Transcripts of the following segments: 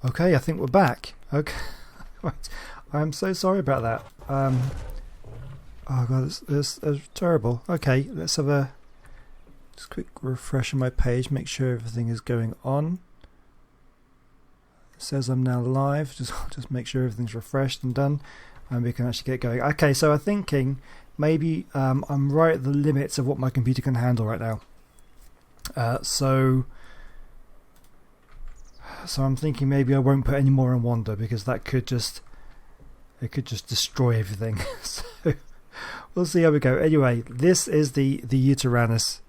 Okay, I think we're back. Okay, right. I'm so sorry about that. Oh god, it's terrible. Okay, let's have a just quick refresh on my page, make sure everything is going on. It says I'm now live. Just make sure everything's refreshed and done, and we can actually get going. Okay, so I'm thinking maybe I'm right at the limits of what my computer can handle right now. So I'm thinking maybe I won't put any more in Wanda, because it could just destroy everything. So we'll see how we go. Anyway, this is the Yutyrannus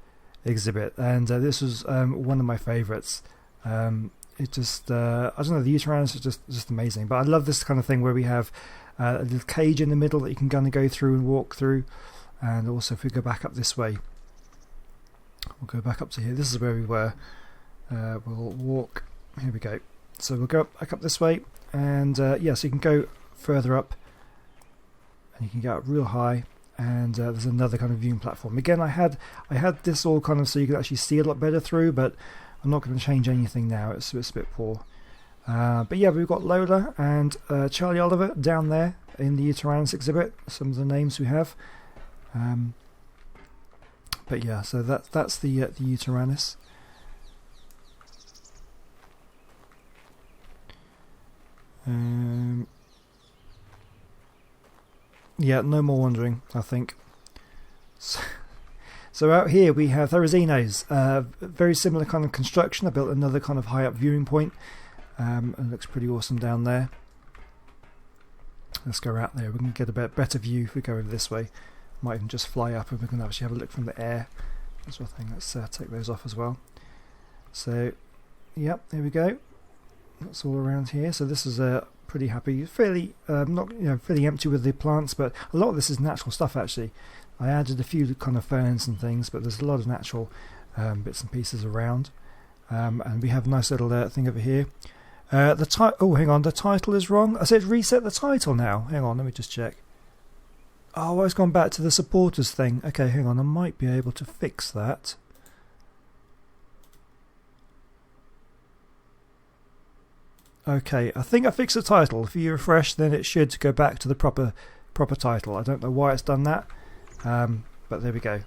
exhibit, and this was one of my favourites. It just I don't know, the Yutyrannus is just amazing. But I love this kind of thing where we have a little cage in the middle that you can kind of go through and walk through. And also, if we go back up this way, we'll go back up to here. This is where we were. We'll walk. Here we go. So we'll go back up this way, and yeah, so you can go further up, and you can get up real high. And there's another kind of viewing platform. Again, I had this all kind of so you could actually see a lot better through, but I'm not going to change anything now. It's a bit poor. But yeah, we've got Lola and Charlie Oliver down there in the Yutyrannus exhibit. Some of the names we have. But yeah, so that's the Yutyrannus. Yeah, no more wandering, I think. So out here we have Therizino's, very similar kind of construction. I built another kind of high up viewing point, and it looks pretty awesome down there. Let's go out there. We can get a better view if we go over this way. Might even just fly up and we can actually have a look from the air. That sort of thing. Let's take those off as well. So, yep, there we go. That's all around here. So this is a pretty happy, fairly not fairly empty with the plants, but a lot of this is natural stuff actually. I added a few kind of ferns and things, but there's a lot of natural bits and pieces around. And we have a nice little thing over here. Oh, hang on, the title is wrong. I said reset the title now. Hang on, let me just check. Oh, I've gone back to the supporters thing. Okay, hang on, I might be able to fix that. Okay, I think I fixed the title. If you refresh, then it should go back to the proper title. I don't know why it's done that, but there we go.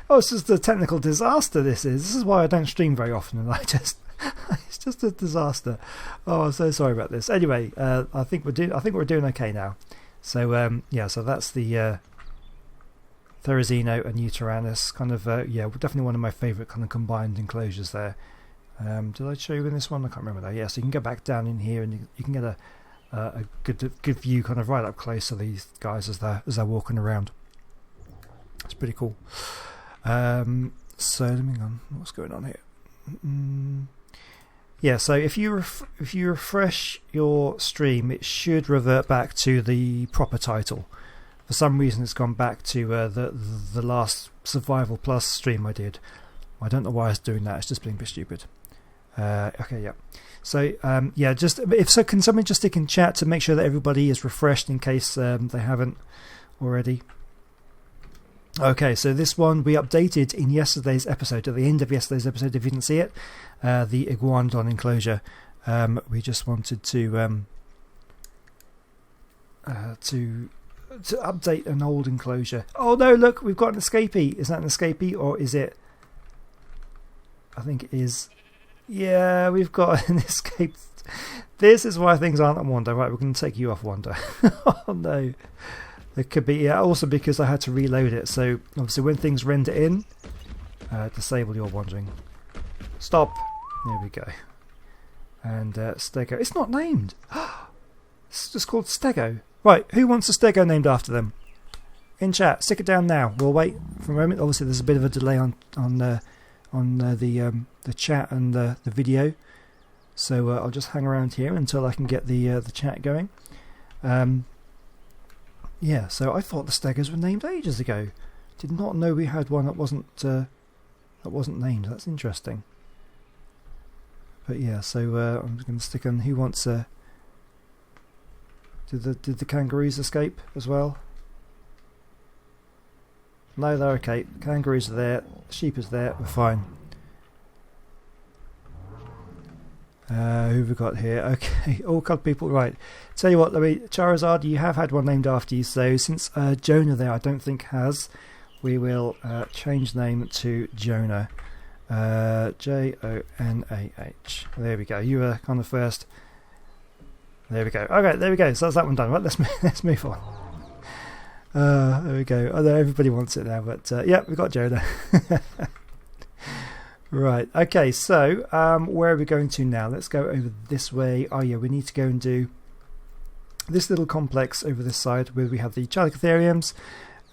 Oh, it's just a technical disaster. This is why I don't stream very often, and it's just a disaster. Oh, I'm so sorry about this. Anyway, I think we're doing okay now. So yeah, so that's the Therizino and Yutyrannus. Kind of yeah, definitely one of my favourite kind of combined enclosures there. Did I show you in this one? I can't remember that. Yeah, so you can go back down in here and you can get a good view kind of right up close of these guys as they're walking around. It's pretty cool. So let me go on. What's going on here? Yeah, so if you refresh your stream, it should revert back to the proper title. For some reason, it's gone back to the last Survival Plus stream I did. I don't know why it's doing that. It's just being a bit stupid. Okay, yeah. So yeah, just if so, can someone just stick in chat to make sure that everybody is refreshed in case they haven't already. Okay, so this one we updated in yesterday's episode, at the end of yesterday's episode. If you didn't see it, the Iguanodon enclosure. We just wanted to update an old enclosure. Oh no! Look, we've got an escapee. Is that an escapee or is it? I think it is. Yeah, we've got an escape. This is why things aren't on Wanda. Right, we're going to take you off Wanda. Oh no. It could be, yeah, also because I had to reload it. So obviously when things render in, disable your wandering. Stop. There we go. And Stego. It's not named. It's just called Stego. Right, who wants a Stego named after them? In chat, stick it down now. We'll wait for a moment. Obviously there's a bit of a delay on the chat and the video, so I'll just hang around here until I can get the chat going. Yeah, so I thought the Stegos were named ages ago. Did not know we had one that wasn't named. That's interesting. But yeah, so I'm just going to stick on who wants. Did the kangaroos escape as well? No, they're okay. Kangaroos are there. Sheep is there. We're fine. Who have we got here? Okay, all cod people. Right. Tell you what, Charizard, you have had one named after you. So since Jonah there, I don't think has, we will change name to Jonah. Jonah. There we go. You were kind of first. There we go. Okay, there we go. So that's that one done. Right, let's move on. There we go. I know everybody wants it now, but yeah, we've got Jonah. Right. Okay. So where are we going to now? Let's go over this way. Oh yeah, we need to go and do this little complex over this side where we have the Chalicotheriums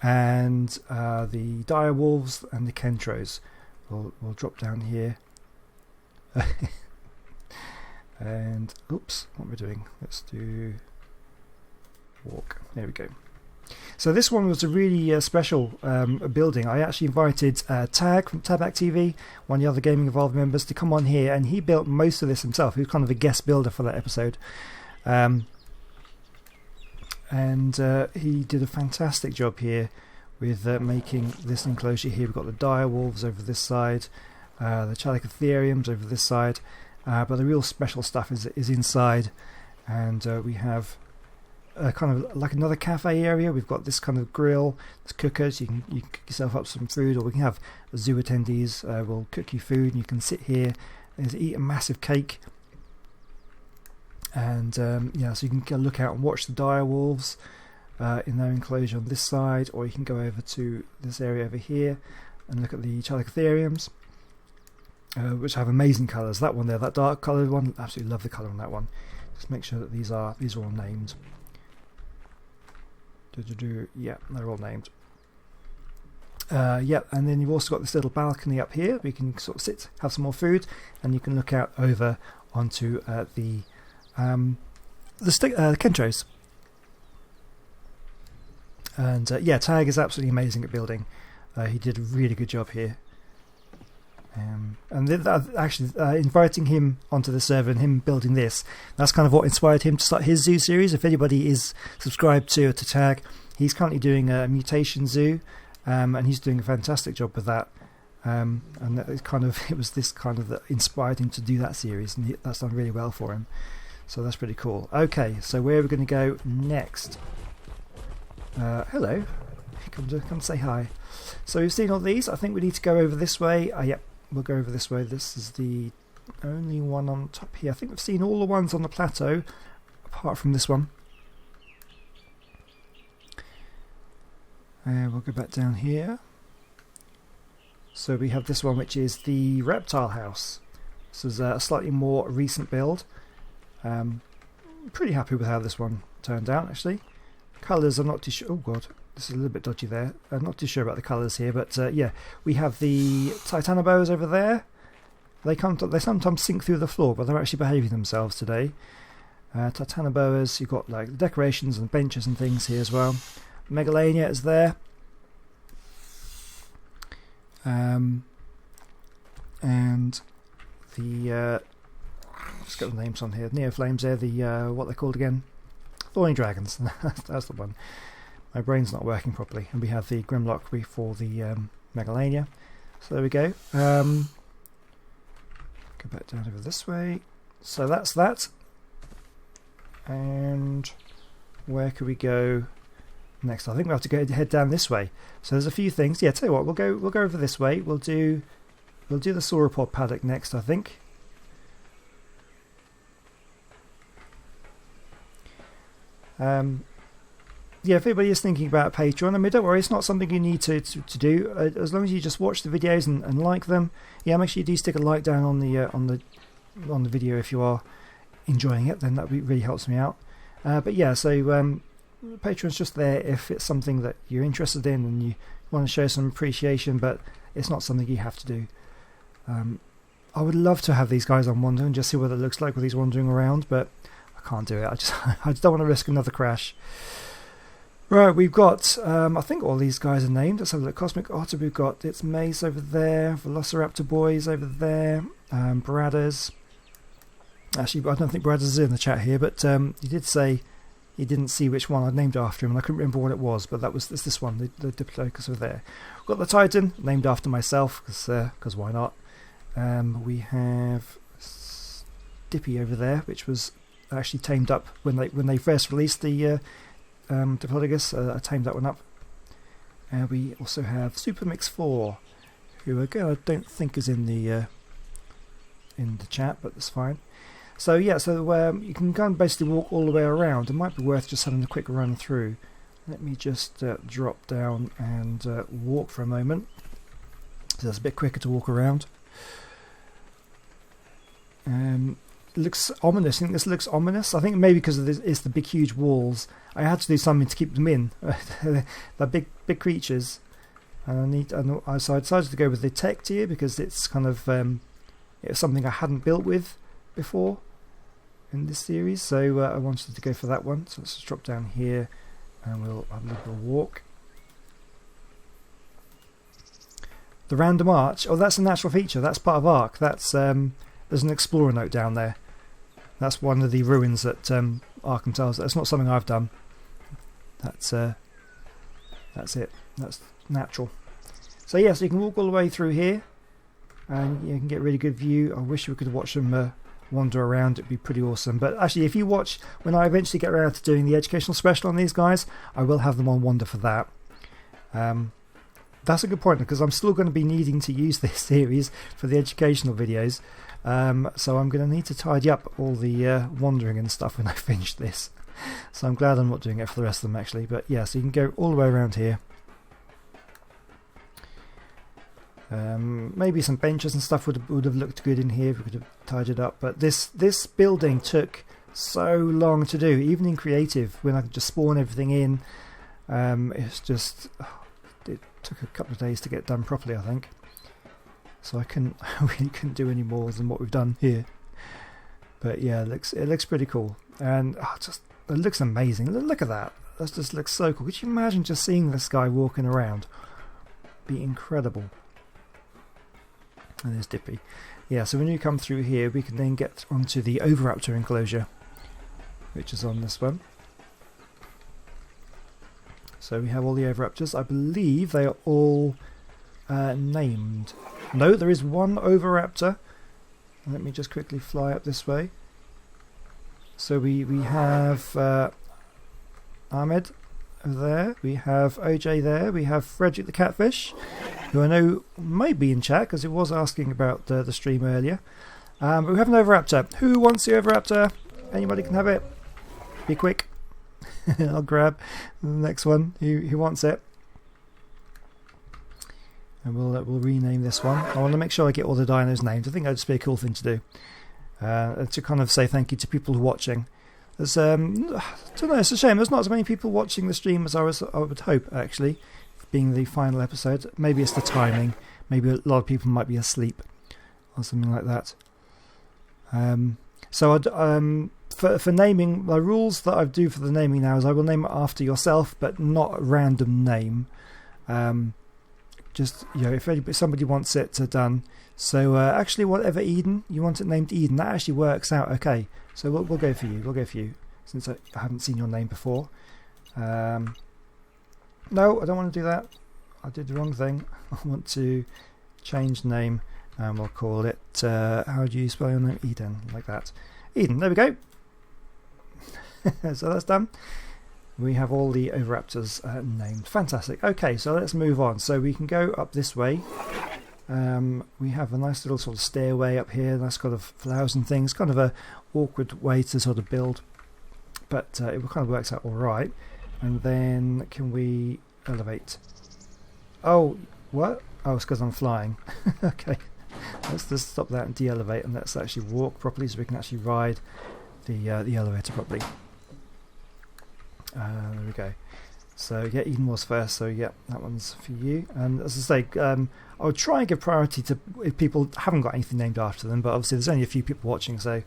and the Direwolves and the Kentros. We'll drop down here. And oops, what am I doing? Let's do walk. There we go. So this one was a really special building. I actually invited Tag from Tabak TV, one of the other Gaming Evolved members, to come on here, and he built most of this himself. He was kind of a guest builder for that episode. And he did a fantastic job here with making this enclosure here. We've got the Direwolves over this side, the Chalicotheriums over this side, but the real special stuff is inside, and we have kind of like another cafe area. We've got this kind of grill, this cookers. You can cook yourself up some food, or we can have zoo attendees will cook you food, and you can sit here and eat a massive cake. And yeah, so you can go look out and watch the Direwolves in their enclosure on this side, or you can go over to this area over here and look at the Chalicotheriums, which have amazing colours. That one there, that dark coloured one, absolutely love the colour on that one. Just make sure that these are all named. Yeah, they're all named. Yeah, and then you've also got this little balcony up here where you can sort of sit, have some more food, and you can look out over onto the Kentros. And yeah, Tag is absolutely amazing at building. He did a really good job here. And actually inviting him onto the server and him building this, that's kind of what inspired him to start his zoo series. If anybody is subscribed to Tag, he's currently doing a mutation zoo, and he's doing a fantastic job with that. And it was this kind of that inspired him to do that series, and that's done really well for him. So that's pretty cool. Okay, so where are we going to go next? Hello, come say hi. So we've seen all these. I think we need to go over this way. Yep, we'll go over this way. This is the only one on top here. I think we've seen all the ones on the plateau, apart from this one. We'll go back down here. So we have this one, which is the Reptile House. This is a slightly more recent build. Pretty happy with how this one turned out, actually. Colours, I'm not too sure. Oh god, this is a little bit dodgy there. I'm not too sure about the colours here, but yeah, we have the Titanoboas over there. They sometimes sink through the floor, but they're actually behaving themselves today. Titanoboas, you've got like the decorations and benches and things here as well. Megalania is there. And the let's get the names on here. Neoflames there, the what they're called again? Thorny Dragons. That's the one. My brain's not working properly. And we have the Grimlock for the Megalania. So there we go. Go back down over this way. So that's that. And where could we go next? I think we have to head down this way. So there's a few things. Yeah, tell you what, we'll go over this way. We'll do the Sauropod paddock next, I think. Yeah, if anybody is thinking about Patreon, I mean, don't worry, it's not something you need to do. As long as you just watch the videos and like them. Yeah, make sure you do stick a like down on the video if you are enjoying it. Then that really helps me out. But yeah, so Patreon's just there if it's something that you're interested in and you want to show some appreciation, but it's not something you have to do. I would love to have these guys on Wander and just see what it looks like with these wandering around, but I can't do it. I just don't want to risk another crash. Right, we've got I think all these guys are named. Let's have a look. Cosmic Otter, we've got its Mace over there, Velociraptor Boys over there, Bradders. Actually, I don't think Bradders is in the chat here, but he did say he didn't see which one I'd named after him, and I couldn't remember what it was, but it's this one, the Diplodocus over there. We've got the Titan, named after myself, because why not? We have Dippy over there, which was actually tamed up when they first released the Diplodocus. I tamed that one up. And we also have Supermix 4, who again I don't think is in the chat, but that's fine. So yeah, so you can kind of basically walk all the way around. It might be worth just having a quick run through. Let me just drop down and walk for a moment. So that's a bit quicker to walk around. Looks ominous. I think this looks ominous. I think maybe because it's the big huge walls. I had to do something to keep them in. They're big creatures. And so I decided to go with the tech tier because it's kind of it's something I hadn't built with before in this series. So I wanted to go for that one. So let's just drop down here and we'll have a little walk. The random arch. Oh, that's a natural feature. That's part of Ark. That's there's an explorer note down there. That's one of the ruins that Arkham tells. That's not something I've done. That's it. That's natural. So yeah, so you can walk all the way through here, and you can get a really good view. I wish we could watch them wander around. It'd be pretty awesome. But actually, if you watch when I eventually get around to doing the educational special on these guys, I will have them on Wander for that. That's a good point because I'm still going to be needing to use this series for the educational videos. So I'm going to need to tidy up all the wandering and stuff when I finish this. So I'm glad I'm not doing it for the rest of them actually. But yeah, so you can go all the way around here. Maybe some benches and stuff would have looked good in here if we could have tidied it up. But this building took so long to do, even in creative, when I could just spawn everything in. It's just it took a couple of days to get done properly, I think. So I really couldn't do any more than what we've done here. But yeah, it looks pretty cool, and it looks amazing. Look at that. That just looks so cool. Could you imagine just seeing this guy walking around? Be incredible. And there's Dippy. Yeah, so when you come through here, we can then get onto the Oviraptor enclosure, which is on this one. So we have all the Oviraptors. I believe they are all named. No, there is one Oviraptor. Let me just quickly fly up this way. So we have Ahmed there, we have OJ there, we have Frederick the Catfish, who I know may be in chat because he was asking about the stream earlier. But we have an Oviraptor. Who wants the Oviraptor? Anybody can have it. Be quick. I'll grab the next one. Who wants it? And we'll rename this one. I want to make sure I get all the dinos named. I think that'd just be a cool thing to do. To kind of say thank you to people who are watching. There's I don't know, it's a shame there's not as many people watching the stream as I would hope, actually, being the final episode. Maybe it's the timing. Maybe a lot of people might be asleep or something like that. So for naming, the rules that I do for the naming now is I will name it after yourself, but not a random name. Just, you know, if somebody wants it done. So actually, whatever Eden, you want it named Eden, that actually works out okay. So we'll go for you. We'll go for you, since I haven't seen your name before. No, I don't want to do that. I did the wrong thing. I want to change name, and we'll call it. How do you spell your name? Eden, like that. Eden. There we go. So that's done. We have all the Oviraptors named. Fantastic. Okay, so let's move on. So we can go up this way. We have a nice little sort of stairway up here. Nice kind of flowers and things. Kind of a awkward way to sort of build, but it kind of works out all right. And then can we elevate? Oh, what? Oh, it's because I'm flying. Okay, let's just stop that and de-elevate, and let's actually walk properly so we can actually ride the elevator properly. There we go. So yeah, Eden was first, so yeah, that one's for you. And as I say, I would try and give priority to if people haven't got anything named after them, but obviously there's only a few people watching, so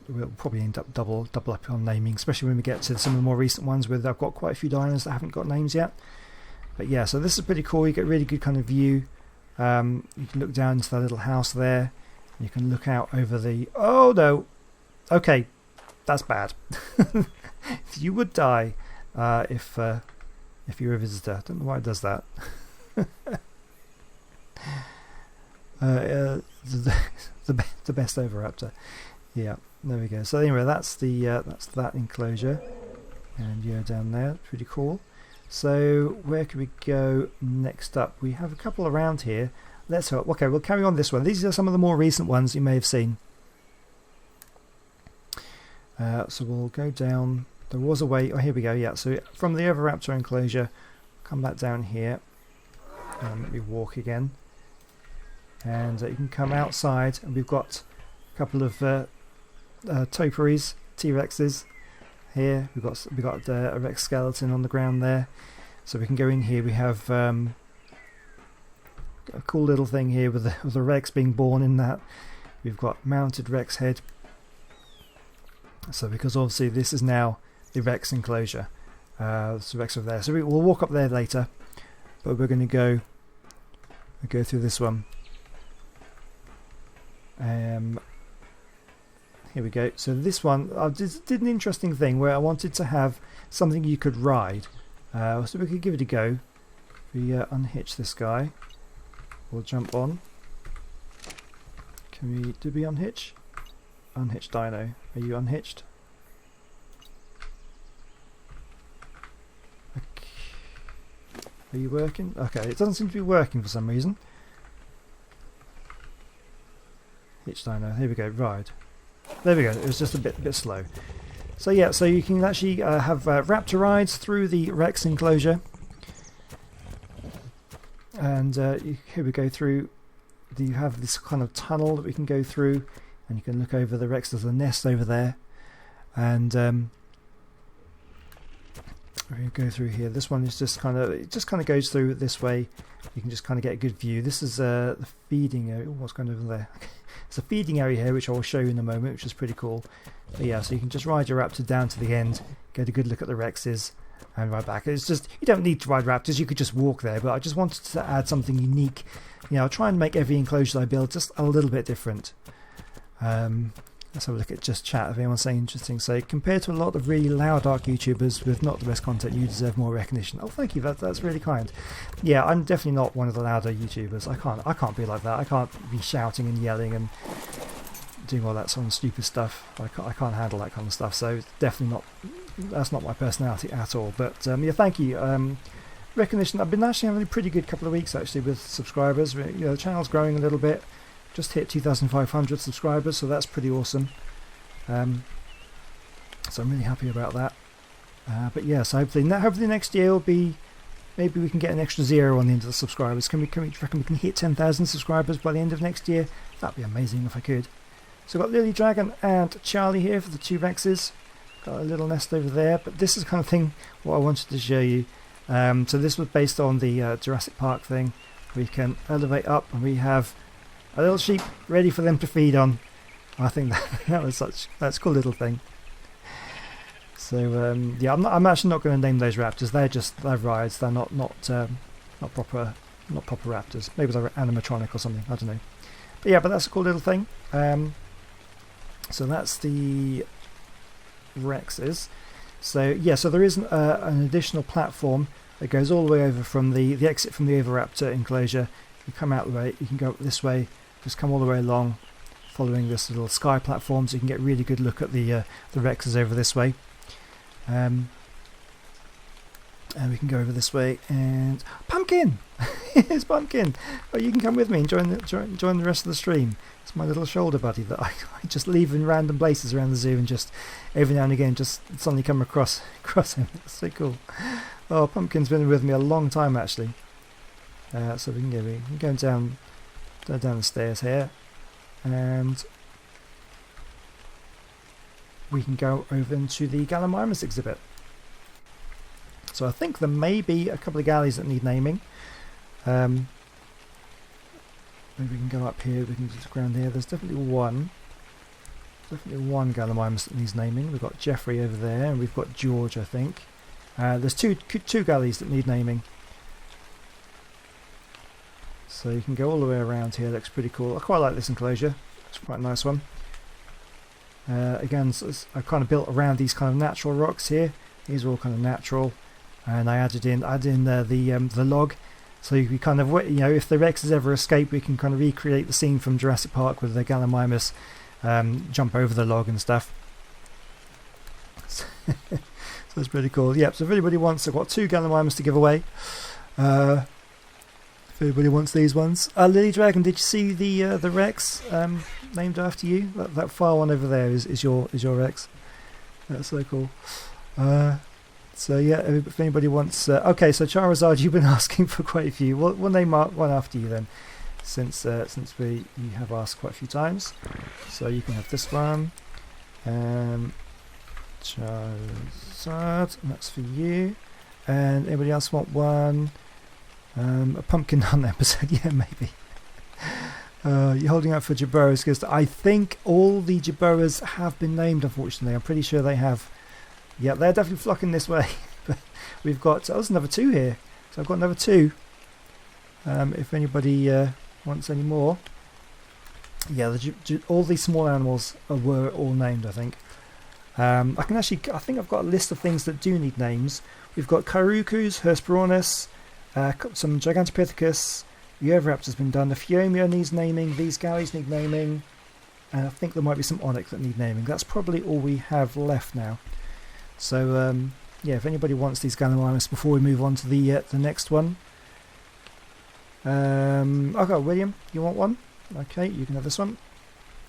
we'll probably end up double up on naming, especially when we get to some of the more recent ones where I've got quite a few dinos that haven't got names yet. But yeah, so this is pretty cool. You get a really good kind of view. You can look down into that little house there. You can look out over the... Oh no! Okay, that's bad. You would die if you're a visitor. I don't know why it does that. the best Oviraptor. Yeah, there we go. So anyway, that's that enclosure, and yeah, down there, pretty cool. So where can we go next up? We have a couple around here. Let's hope. Okay, we'll carry on this one. These are some of the more recent ones you may have seen. So we'll go down. There was a way. Oh, here we go. Yeah. So from the Oviraptor enclosure, come back down here. Let me walk again. And you can come outside, and we've got a couple of topiaries, T-Rexes here. We've got a Rex skeleton on the ground there. So we can go in here. We have a cool little thing here with the Rex being born in that. We've got mounted Rex head. So because obviously this is now the Rex enclosure. So Rex over there. So we'll walk up there later. But we're going to go through this one. Here we go. So this one, I did an interesting thing where I wanted to have something you could ride. So we could give it a go. We unhitch this guy. We'll jump on. Did we unhitch? Unhitched Dino. Are you unhitched? Okay. Are you working? Okay, it doesn't seem to be working for some reason. Hitch Dino. Here we go. Ride. There we go. It was just a bit slow. So yeah, so you can actually have raptor rides through the Rex enclosure, and here we go through. You have this kind of tunnel that we can go through, and you can look over the Rex. There's a nest over there, and we go through here. This one is just kind of goes through this way. You can just kind of get a good view. This is the feeding area. Ooh, what's going over there? It's a feeding area here, which I will show you in a moment, which is pretty cool. But yeah, so you can just ride your raptor down to the end, get a good look at the Rexes, and ride back. It's just, you don't need to ride raptors, you could just walk there, but I just wanted to add something unique. You know, I'll try and make every enclosure I build just a little bit different. Let's have a look at just chat if anyone's saying interesting. So compared to a lot of really loud ARK YouTubers with not the best content, you deserve more recognition. Oh, thank you, that's really kind. Yeah, I'm definitely not one of the louder YouTubers. I can't be like that. I can't be shouting and yelling and doing all that sort of stupid stuff. I can't handle that kind of stuff. So definitely not. That's not my personality at all. But yeah, thank you. Recognition. I've been actually having a pretty good couple of weeks actually with subscribers. You know, the channel's growing a little bit. Just hit 2,500 subscribers, so that's pretty awesome. So I'm really happy about that. But yeah, so hopefully next year will be, maybe we can get an extra 0 on the end of the subscribers. Can we reckon we can hit 10,000 subscribers by the end of next year? That'd be amazing if I could. So I've got Lily Dragon and Charlie here for the two Rexes. Got a little nest over there, but this is the kind of thing what I wanted to show you. So this was based on the Jurassic Park thing. We can elevate up, and we have a little sheep ready for them to feed on. I think that's a cool little thing. So yeah, I'm actually not going to name those raptors. They're rides. They're not proper raptors. Maybe they're animatronic or something. I don't know. But yeah, that's a cool little thing. So that's the Rexes. So yeah, so there is an additional platform that goes all the way over from the exit from the Oviraptor enclosure. You come out the way. You can go up this way. Just come all the way along, following this little sky platform, so you can get a really good look at the Rexes over this way. And we can go over this way, and Pumpkin! It's Pumpkin! Oh, you can come with me and join the rest of the stream. It's my little shoulder buddy that I just leave in random places around the zoo, and just every now and again just suddenly come across him. That's so cool. Oh, Pumpkin's been with me a long time actually. So we can go down the stairs here, and we can go over into the Gallimimus exhibit. So I think there may be a couple of galleys that need naming. Maybe we can go up here, we can just ground here. There's definitely one Gallimimus that needs naming. We've got Jeffrey over there, and we've got George, I think. There's two galleys that need naming. So you can go all the way around here. Looks pretty cool. I quite like this enclosure. It's quite a nice one. Again, so I kind of built around these kind of natural rocks here. These are all kind of natural, and I added in the log. So you kind of, if the Rexes ever escape, we can kind of recreate the scene from Jurassic Park with the Gallimimus jump over the log and stuff. So it's pretty cool. Yep, so if anybody wants, I've got 2 Gallimimus to give away. If anybody wants these ones. Lily Dragon, did you see the Rex named after you? That far one over there is your Rex. That's so cool. So yeah, if anybody wants... okay, so Charizard, you've been asking for quite a few. We'll name one after you then, since you have asked quite a few times. So you can have this one. Charizard, and that's for you. And anybody else want one? A Pumpkin Hunt episode, yeah, maybe. You're holding out for Jaburras, because I think all the Jaburras have been named, unfortunately. I'm pretty sure they have. Yeah, they're definitely flocking this way. We've got... there's another 2 here. So I've got another 2. If anybody wants any more. Yeah, all these small animals were all named, I think. I think I've got a list of things that do need names. We've got Kairukus, Hesperornis, some Gigantopithecus, Eoviraptor's been done, the Phiomia needs naming, these galleys need naming, and I think there might be some Onyx that need naming. That's probably all we have left now. So yeah, if anybody wants these Gallimimus before we move on to the next one. Okay, William, you want one? Okay, you can have this one.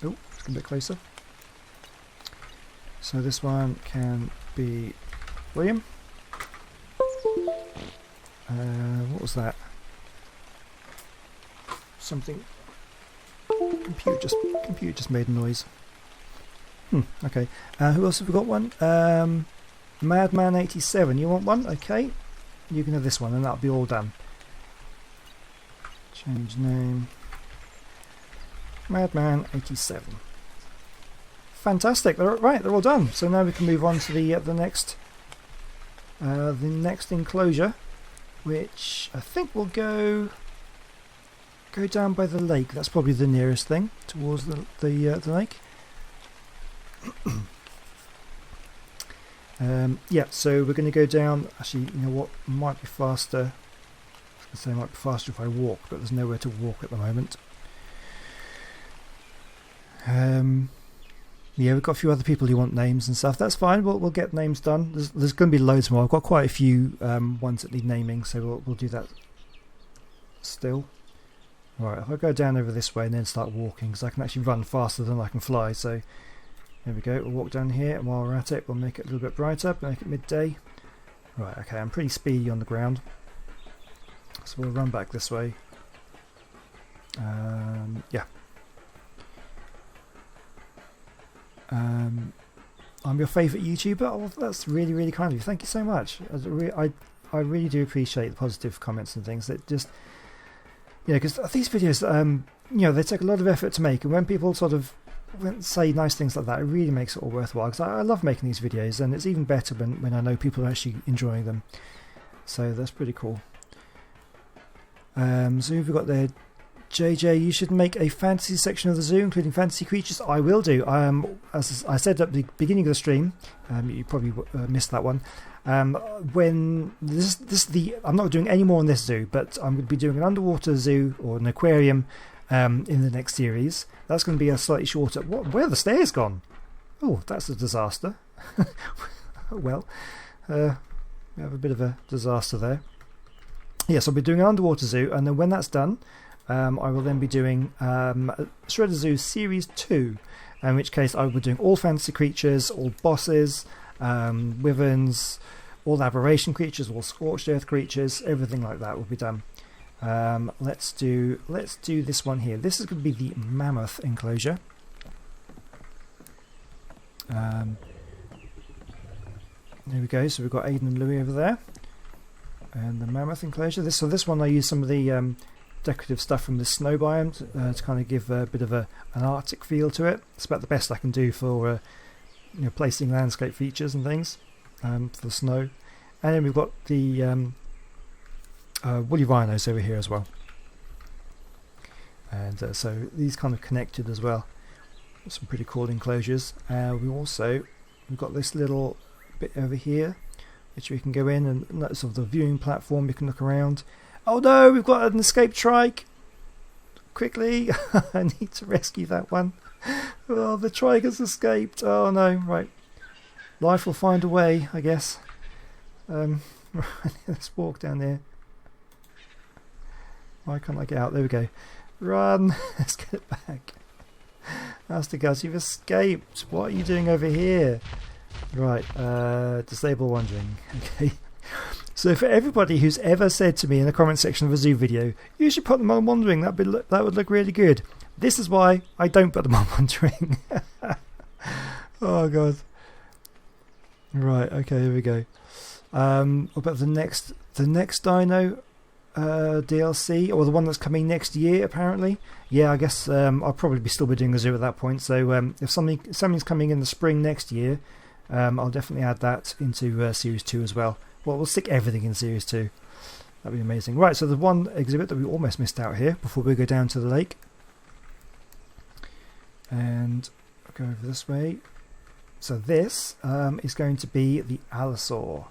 Oh, it's a bit closer. So this one can be William. What was that? Something. Computer just made a noise. Okay. Who else have we got one? Madman 87. You want one? Okay. You can have this one, and that'll be all done. Change name. Madman 87. Fantastic. They're all done. So now we can move on to the next enclosure, which I think will go down by the lake. That's probably the nearest thing towards the lake. Yeah, so we're going to go down. Actually, you know what? Might be faster. I was going to say it might be faster if I walk, but there's nowhere to walk at the moment. Yeah, we've got a few other people who want names and stuff. That's fine. We'll get names done. There's going to be loads more. I've got quite a few ones that need naming, so we'll do that still. Alright, if I go down over this way and then start walking, because I can actually run faster than I can fly, so there we go. We'll walk down here, and while we're at it, we'll make it a little bit brighter, make it midday. Right, okay, I'm pretty speedy on the ground, so we'll run back this way. Yeah. I'm your favourite YouTuber. Oh, that's really, really kind of you. Thank you so much. I really do appreciate the positive comments and things. That just, you know, because these videos, you know, they take a lot of effort to make, and when people sort of say nice things like that, it really makes it all worthwhile. Because I love making these videos, and it's even better when I know people are actually enjoying them. So that's pretty cool. So we've got there. JJ, you should make a fantasy section of the zoo, including fantasy creatures. I will do. As I said at the beginning of the stream, you probably missed that one. When I'm not doing any more on this zoo, but I'm going to be doing an underwater zoo or an aquarium in the next series. That's going to be a slightly shorter. Where are the stairs gone? Oh, that's a disaster. Well, we have a bit of a disaster there. Yes, I'll be doing an underwater zoo, and then when that's done, I will then be doing Shredder Zoo Series 2, in which case I will be doing all fantasy creatures, all bosses, wyverns, all aberration creatures, all scorched earth creatures, everything like that will be done. Let's do this one here. This is going to be the mammoth enclosure. There we go. So we've got Aiden and Louis over there, and the mammoth enclosure. This one I use some of the decorative stuff from the snow biome to kind of give a bit of an Arctic feel to it. It's about the best I can do for you know, placing landscape features and things for the snow. And then we've got the woolly rhinos over here as well, and so these kind of connected as well. Some pretty cool enclosures. We've got this little bit over here which we can go in, and that's sort of the viewing platform. You can look around. Oh no, we've got an escaped trike. Quickly, I need to rescue that one. Oh, the trike has escaped. Oh no, right. Life will find a way, I guess. Right, let's walk down there. Why can't I get out? There we go. Run! Let's get it back. Master Gus, you've escaped. What are you doing over here? Right, disable wandering. Okay. So for everybody who's ever said to me in the comment section of a zoo video, you should put them on wandering, that would look really good. This is why I don't put them on wandering. Oh god. Right, okay, here we go. What about the next dino DLC, or the one that's coming next year apparently? Yeah, I guess I'll probably still be doing a zoo at that point, so if something's coming in the spring next year, I'll definitely add that into Series 2 as well. Well, we'll stick everything in Series 2. That'd be amazing. Right, so the one exhibit that we almost missed out here before we go down to the lake. And I'll go over this way. So this is going to be the Allosaur.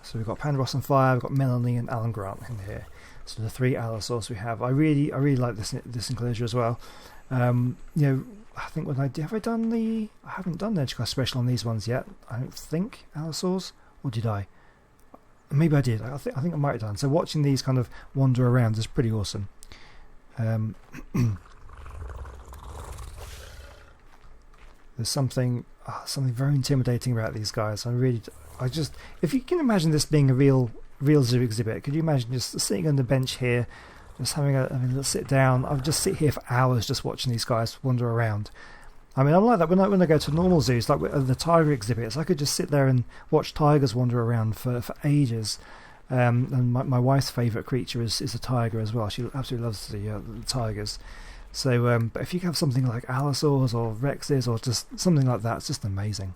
So we've got Pandaros on Fire, we've got Melanie and Alan Grant in here. So the 3 Allosaurs we have. I really like this enclosure as well. You know, I think I haven't done the Edgecast special on these ones yet. I don't think Allosaurs, or did I? Maybe I did. I think I might have done. So watching these kind of wander around is pretty awesome. There's something very intimidating about these guys. If you can imagine this being a real zoo exhibit, could you imagine just sitting on the bench here, just having a little sit down? I would just sit here for hours just watching these guys wander around. I mean, I'm like that when I go to normal zoos, like the tiger exhibits. I could just sit there and watch tigers wander around for ages. And my wife's favourite creature is a tiger as well. She absolutely loves the tigers. So, but if you have something like Allosaurs or Rexes or just something like that, it's just amazing.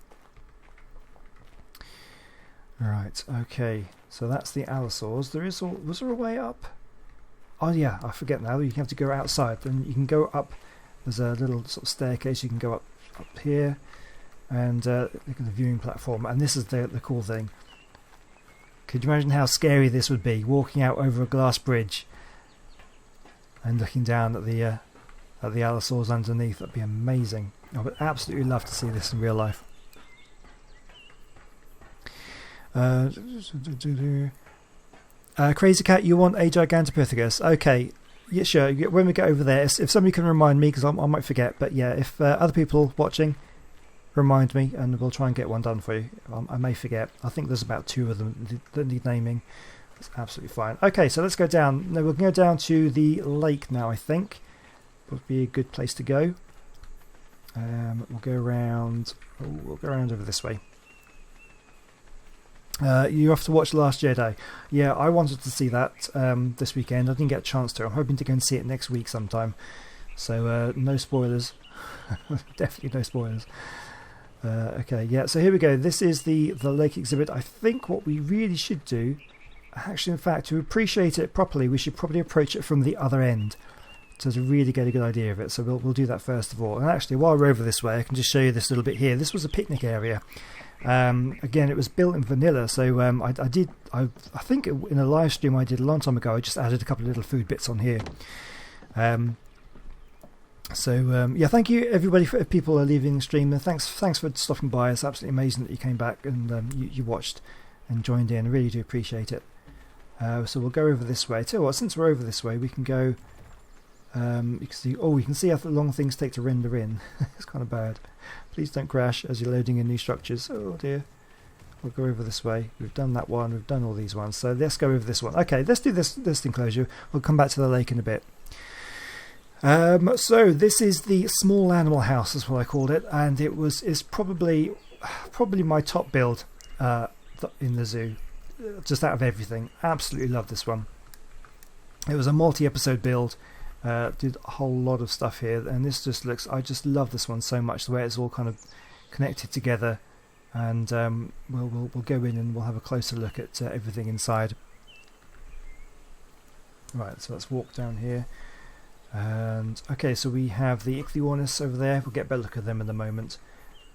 Right, okay. So that's the Allosaurs. Was there a way up? Oh yeah, I forget now. You have to go outside. Then you can go up. There's a little sort of staircase. You can go up here, and look at the viewing platform. And this is the cool thing. Could you imagine how scary this would be? Walking out over a glass bridge and looking down at the Allosaurs underneath. That'd be amazing. I would absolutely love to see this in real life. Crazy Cat, you want a Gigantopithecus? Okay, yeah, sure. When we get over there, if somebody can remind me, because I might forget. But yeah, if other people watching remind me, and we'll try and get one done for you. I may forget. I think there's about 2 of them that need naming. That's absolutely fine. Okay, so let's go down. No, we'll go down to the lake now. I think would be a good place to go. We'll go around. We'll go around over this way. You have to watch Last Jedi. Yeah, I wanted to see that this weekend. I didn't get a chance to. I'm hoping to go and see it next week sometime. So no spoilers. Definitely no spoilers. Okay, yeah. So here we go. This is the lake exhibit. I think what we really should do, actually, in fact, to appreciate it properly, we should probably approach it from the other end to really get a good idea of it. So we'll do that first of all. And actually, while we're over this way, I can just show you this little bit here. This was a picnic area. Again, it was built in vanilla, so I think in a live stream I did a long time ago, I just added a couple of little food bits on here. Yeah, thank you everybody for people are leaving the stream, and thanks for stopping by. It's absolutely amazing that you came back and you watched and joined in. I really do appreciate it. So we'll go over this way. Tell you what, since we're over this way, we can go. You can see how long things take to render in. It's kind of bad. Please don't crash as you're loading in new structures. Oh dear. We'll go over this way. We've done that one. We've done all these ones. So let's go over this one. Okay, let's do this enclosure. We'll come back to the lake in a bit. So this is the small animal house, is what I called it, and it's probably my top build in the zoo, just out of everything. Absolutely love this one. It was a multi-episode build. Did a whole lot of stuff here, and this just looks. I just love this one so much. The way it's all kind of connected together, and we'll go in and we'll have a closer look at everything inside. Right, so let's walk down here, and okay, so we have the Ichthyornis over there. We'll get a better look at them in a moment.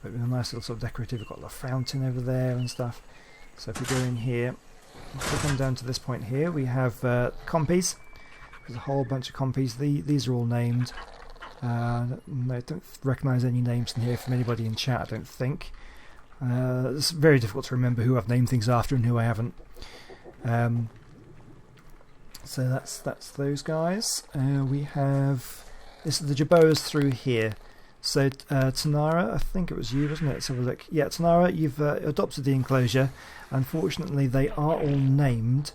But with a nice little sort of decorative. We've got the fountain over there and stuff. So if we go in here, If we come down to this point here, we have compies. There's a whole bunch of compies. These are all named. I don't recognise any names in here from anybody in chat, I don't think. It's very difficult to remember who I've named things after and who I haven't. So that's those guys. We have... This is the Jerboas through here. So Tanara, I think it was you, wasn't it? Let's have a look. Yeah, Tanara, you've adopted the enclosure. Unfortunately, they are all named.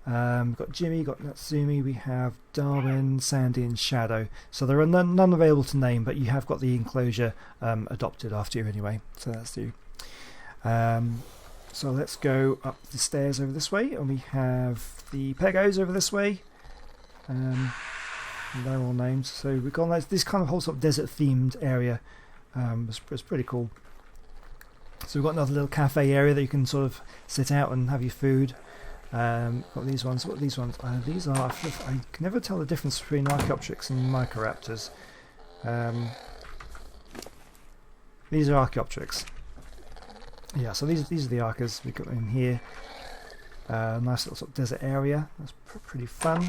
We've got Jimmy, we've got Natsumi, we have Darwin, Sandy and Shadow. So there are none available to name, but you have got the enclosure adopted after you anyway. So that's you. So let's go up the stairs over this way, and we have the Pegos over this way. They're all named. So we've got this kind of whole sort of desert themed area. It's pretty cool. So we've got another little cafe area that you can sort of sit out and have your food. Got these ones. What are these ones? These are... I can never tell the difference between Archaeopteryx and Microraptors. These are Archaeopteryx. Yeah, so these are the Archas we've got in here. Nice little sort of desert area. That's pretty fun.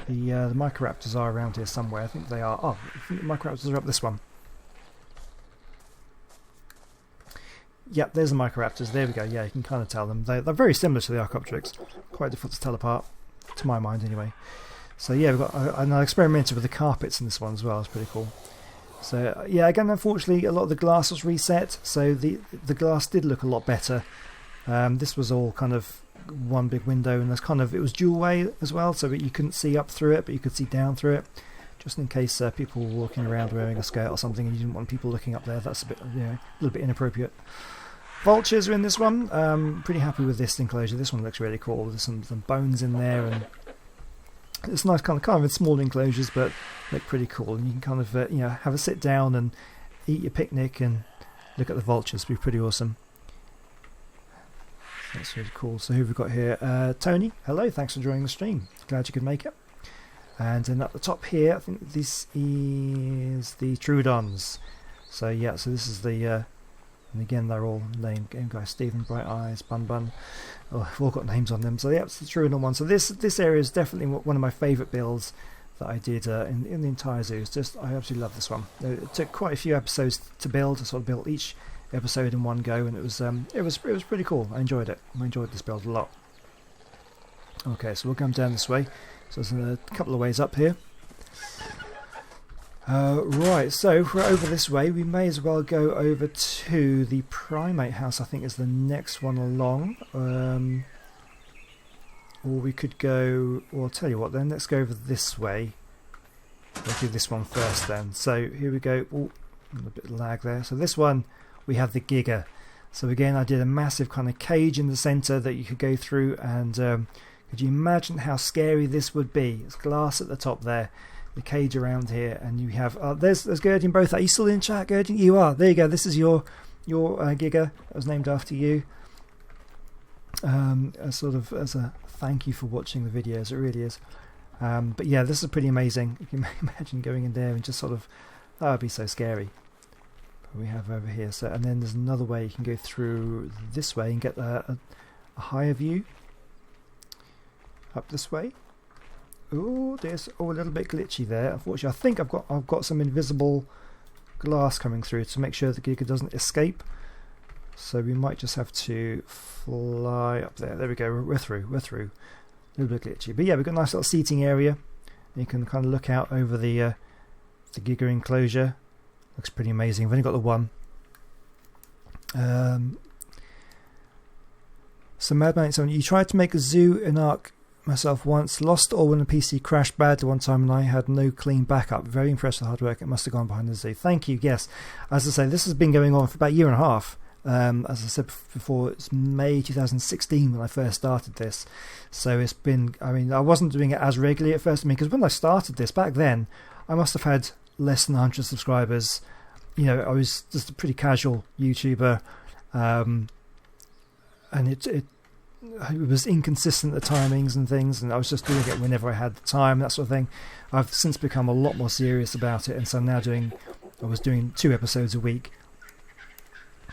The Microraptors are around here somewhere. I think they are. Oh, I think the Microraptors are up this one. Yep, there's the Microraptors. There we go. Yeah, you can kind of tell them. They're very similar to the Archaeopteryx. Quite difficult to tell apart, to my mind anyway. So yeah, we've got. And I experimented with the carpets in this one as well. It's pretty cool. So yeah, again, unfortunately, a lot of the glass was reset, so the glass did look a lot better. This was all kind of one big window, and it was dual way as well, so that you couldn't see up through it, but you could see down through it, just in case people were walking around wearing a skirt or something, and you didn't want people looking up there. That's a bit, a little bit inappropriate. Vultures are in this one. Pretty happy with this enclosure. This one looks really cool. There's some bones in there, and it's nice kind of small enclosures, but look pretty cool. And you can kind of have a sit down and eat your picnic and look at the vultures. It'd be pretty awesome. So that's really cool. So who have we got here? Tony, hello. Thanks for joining the stream. Glad you could make it. And then at the top here, I think this is the Troodons. So yeah, so this is the and again they're all named Game Guy, Stephen, Bright Eyes, Bun Bun. Oh, we've all got names on them. So yeah, it's the Troodon one. So this area is definitely one of my favourite builds that I did in the entire zoo. It's just, I absolutely love this one. It took quite a few episodes to build. I sort of built each episode in one go, and it was pretty cool. I enjoyed it. I enjoyed this build a lot. Okay, so we'll come down this way. So there's a couple of ways up here. Right, so if we're over this way, we may as well go over to the primate house. I think is the next one along. Or we could go... Well, I'll tell you what then, let's go over this way. We'll do this one first then. So here we go. Oh, a bit of lag there. So this one, we have the Giga. So again, I did a massive kind of cage in the centre that you could go through, and could you imagine how scary this would be? It's glass at the top there. The cage around here, and you have there's Gerdin both. Are you still in chat, Gerdin? You are. There you go. This is your Giga. It was named after you. As a thank you for watching the videos. It really is. But yeah, this is pretty amazing. You can imagine going in there and just sort of, that would be so scary. But we have over here. So, and then there's another way you can go through this way and get a higher view. Up this way. Oh, there's a little bit glitchy there. Unfortunately, I think I've got some invisible glass coming through to make sure the Giga doesn't escape. So we might just have to fly up there. There we go. We're through. A little bit glitchy, but yeah, we've got a nice little seating area. You can kind of look out over the Giga enclosure. Looks pretty amazing. I've only got the one. So Madman, you tried to make a zoo in Ark. Myself once, lost all when the PC crashed badly one time and I had no clean backup. Very impressed with the hard work. It must have gone behind the zoo. Thank you. Yes, as I say, this has been going on for about a year and a half. As I said before, it's May 2016 when I first started this, so it's been, I wasn't doing it as regularly at first, because when I started this back then, I must have had less than 100 subscribers. I was just a pretty casual YouTuber, and it was inconsistent, the timings and things, and I was just doing it whenever I had the time, that sort of thing. I've since become a lot more serious about it, and so I'm now I was doing 2 episodes a week,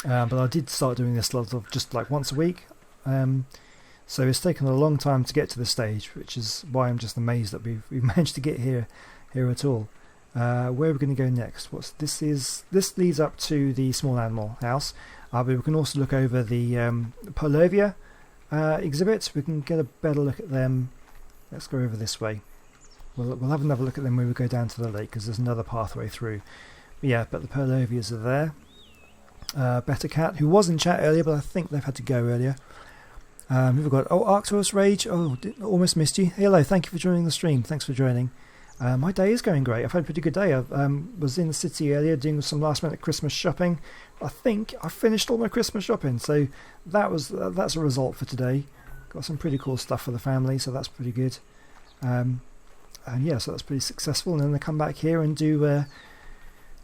but I did start doing this just like once a week, So it's taken a long time to get to this stage, which is why I'm just amazed that we've managed to get here at all. Where are we going to go next? This leads up to the small animal house, but we can also look over the Polovia exhibits. We can get a better look at them. Let's go over this way. We'll have another look at them when we go down to the lake, because there's another pathway through. But the Polovias are there. Better Cat, who was in chat earlier, but I think they've had to go earlier. We've got Arcturus Rage. Almost missed you. Hello, thank you for joining the stream. Thanks for joining. My day is going great. I've had a pretty good day. I was in the city earlier doing some last minute Christmas shopping. I think I finished all my Christmas shopping, so that's a result for today. Got some pretty cool stuff for the family, so that's pretty good. So that's pretty successful. And then I come back here and do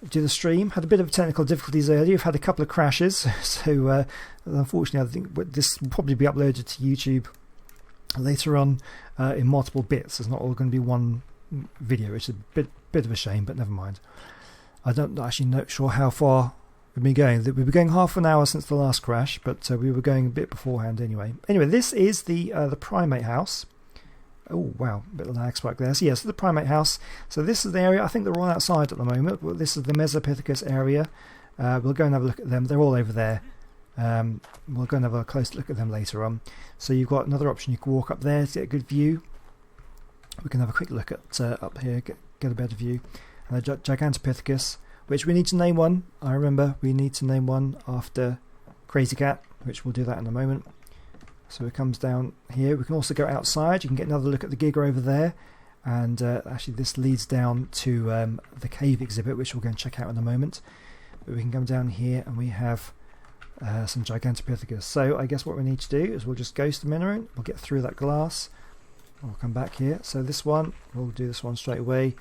the stream. Had a bit of technical difficulties earlier. We've had a couple of crashes, so unfortunately I think this will probably be uploaded to YouTube later on in multiple bits. It's not all going to be one video, which is a bit of a shame, but never mind. I don't actually know sure how far we've been going. We've been going half an hour since the last crash, but we were going a bit beforehand anyway. This is the primate house. Oh wow, a bit of lag spike there. So the primate house. So this is the area. I think they're all outside at the moment, but this is the Mesopithecus area. We'll go and have a look at them. They're all over there. We'll go and have a close look at them later on. So you've got another option. You can walk up there to get a good view. We can have a quick look at up here, get a better view. And the Gigantopithecus, which we need to name one. I remember we need to name one after Crazy Cat, which we'll do that in a moment. So it comes down here. We can also go outside. You can get another look at the Giga over there. And actually this leads down to the cave exhibit, which we'll go and check out in a moment. But we can come down here and we have some Gigantopithecus. So I guess what we need to do is we'll just ghost a minute. We'll get through that glass. We'll come back here. So this one, we'll do this one straight away.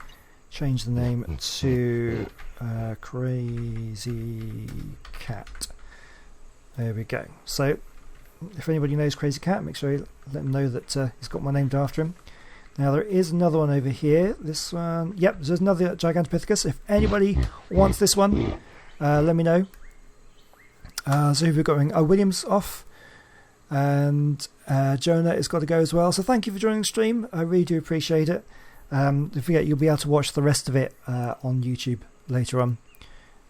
Change the name to Crazy Cat. There we go. So if anybody knows Crazy Cat, make sure you let them know that he's got one named after him. Now there is another one over here. This one, yep, there's another Gigantopithecus. If anybody wants this one, let me know. So who we've got going? William's off. And Jonah has got to go as well. So thank you for joining the stream. I really do appreciate it. Don't forget you'll be able to watch the rest of it on YouTube later on.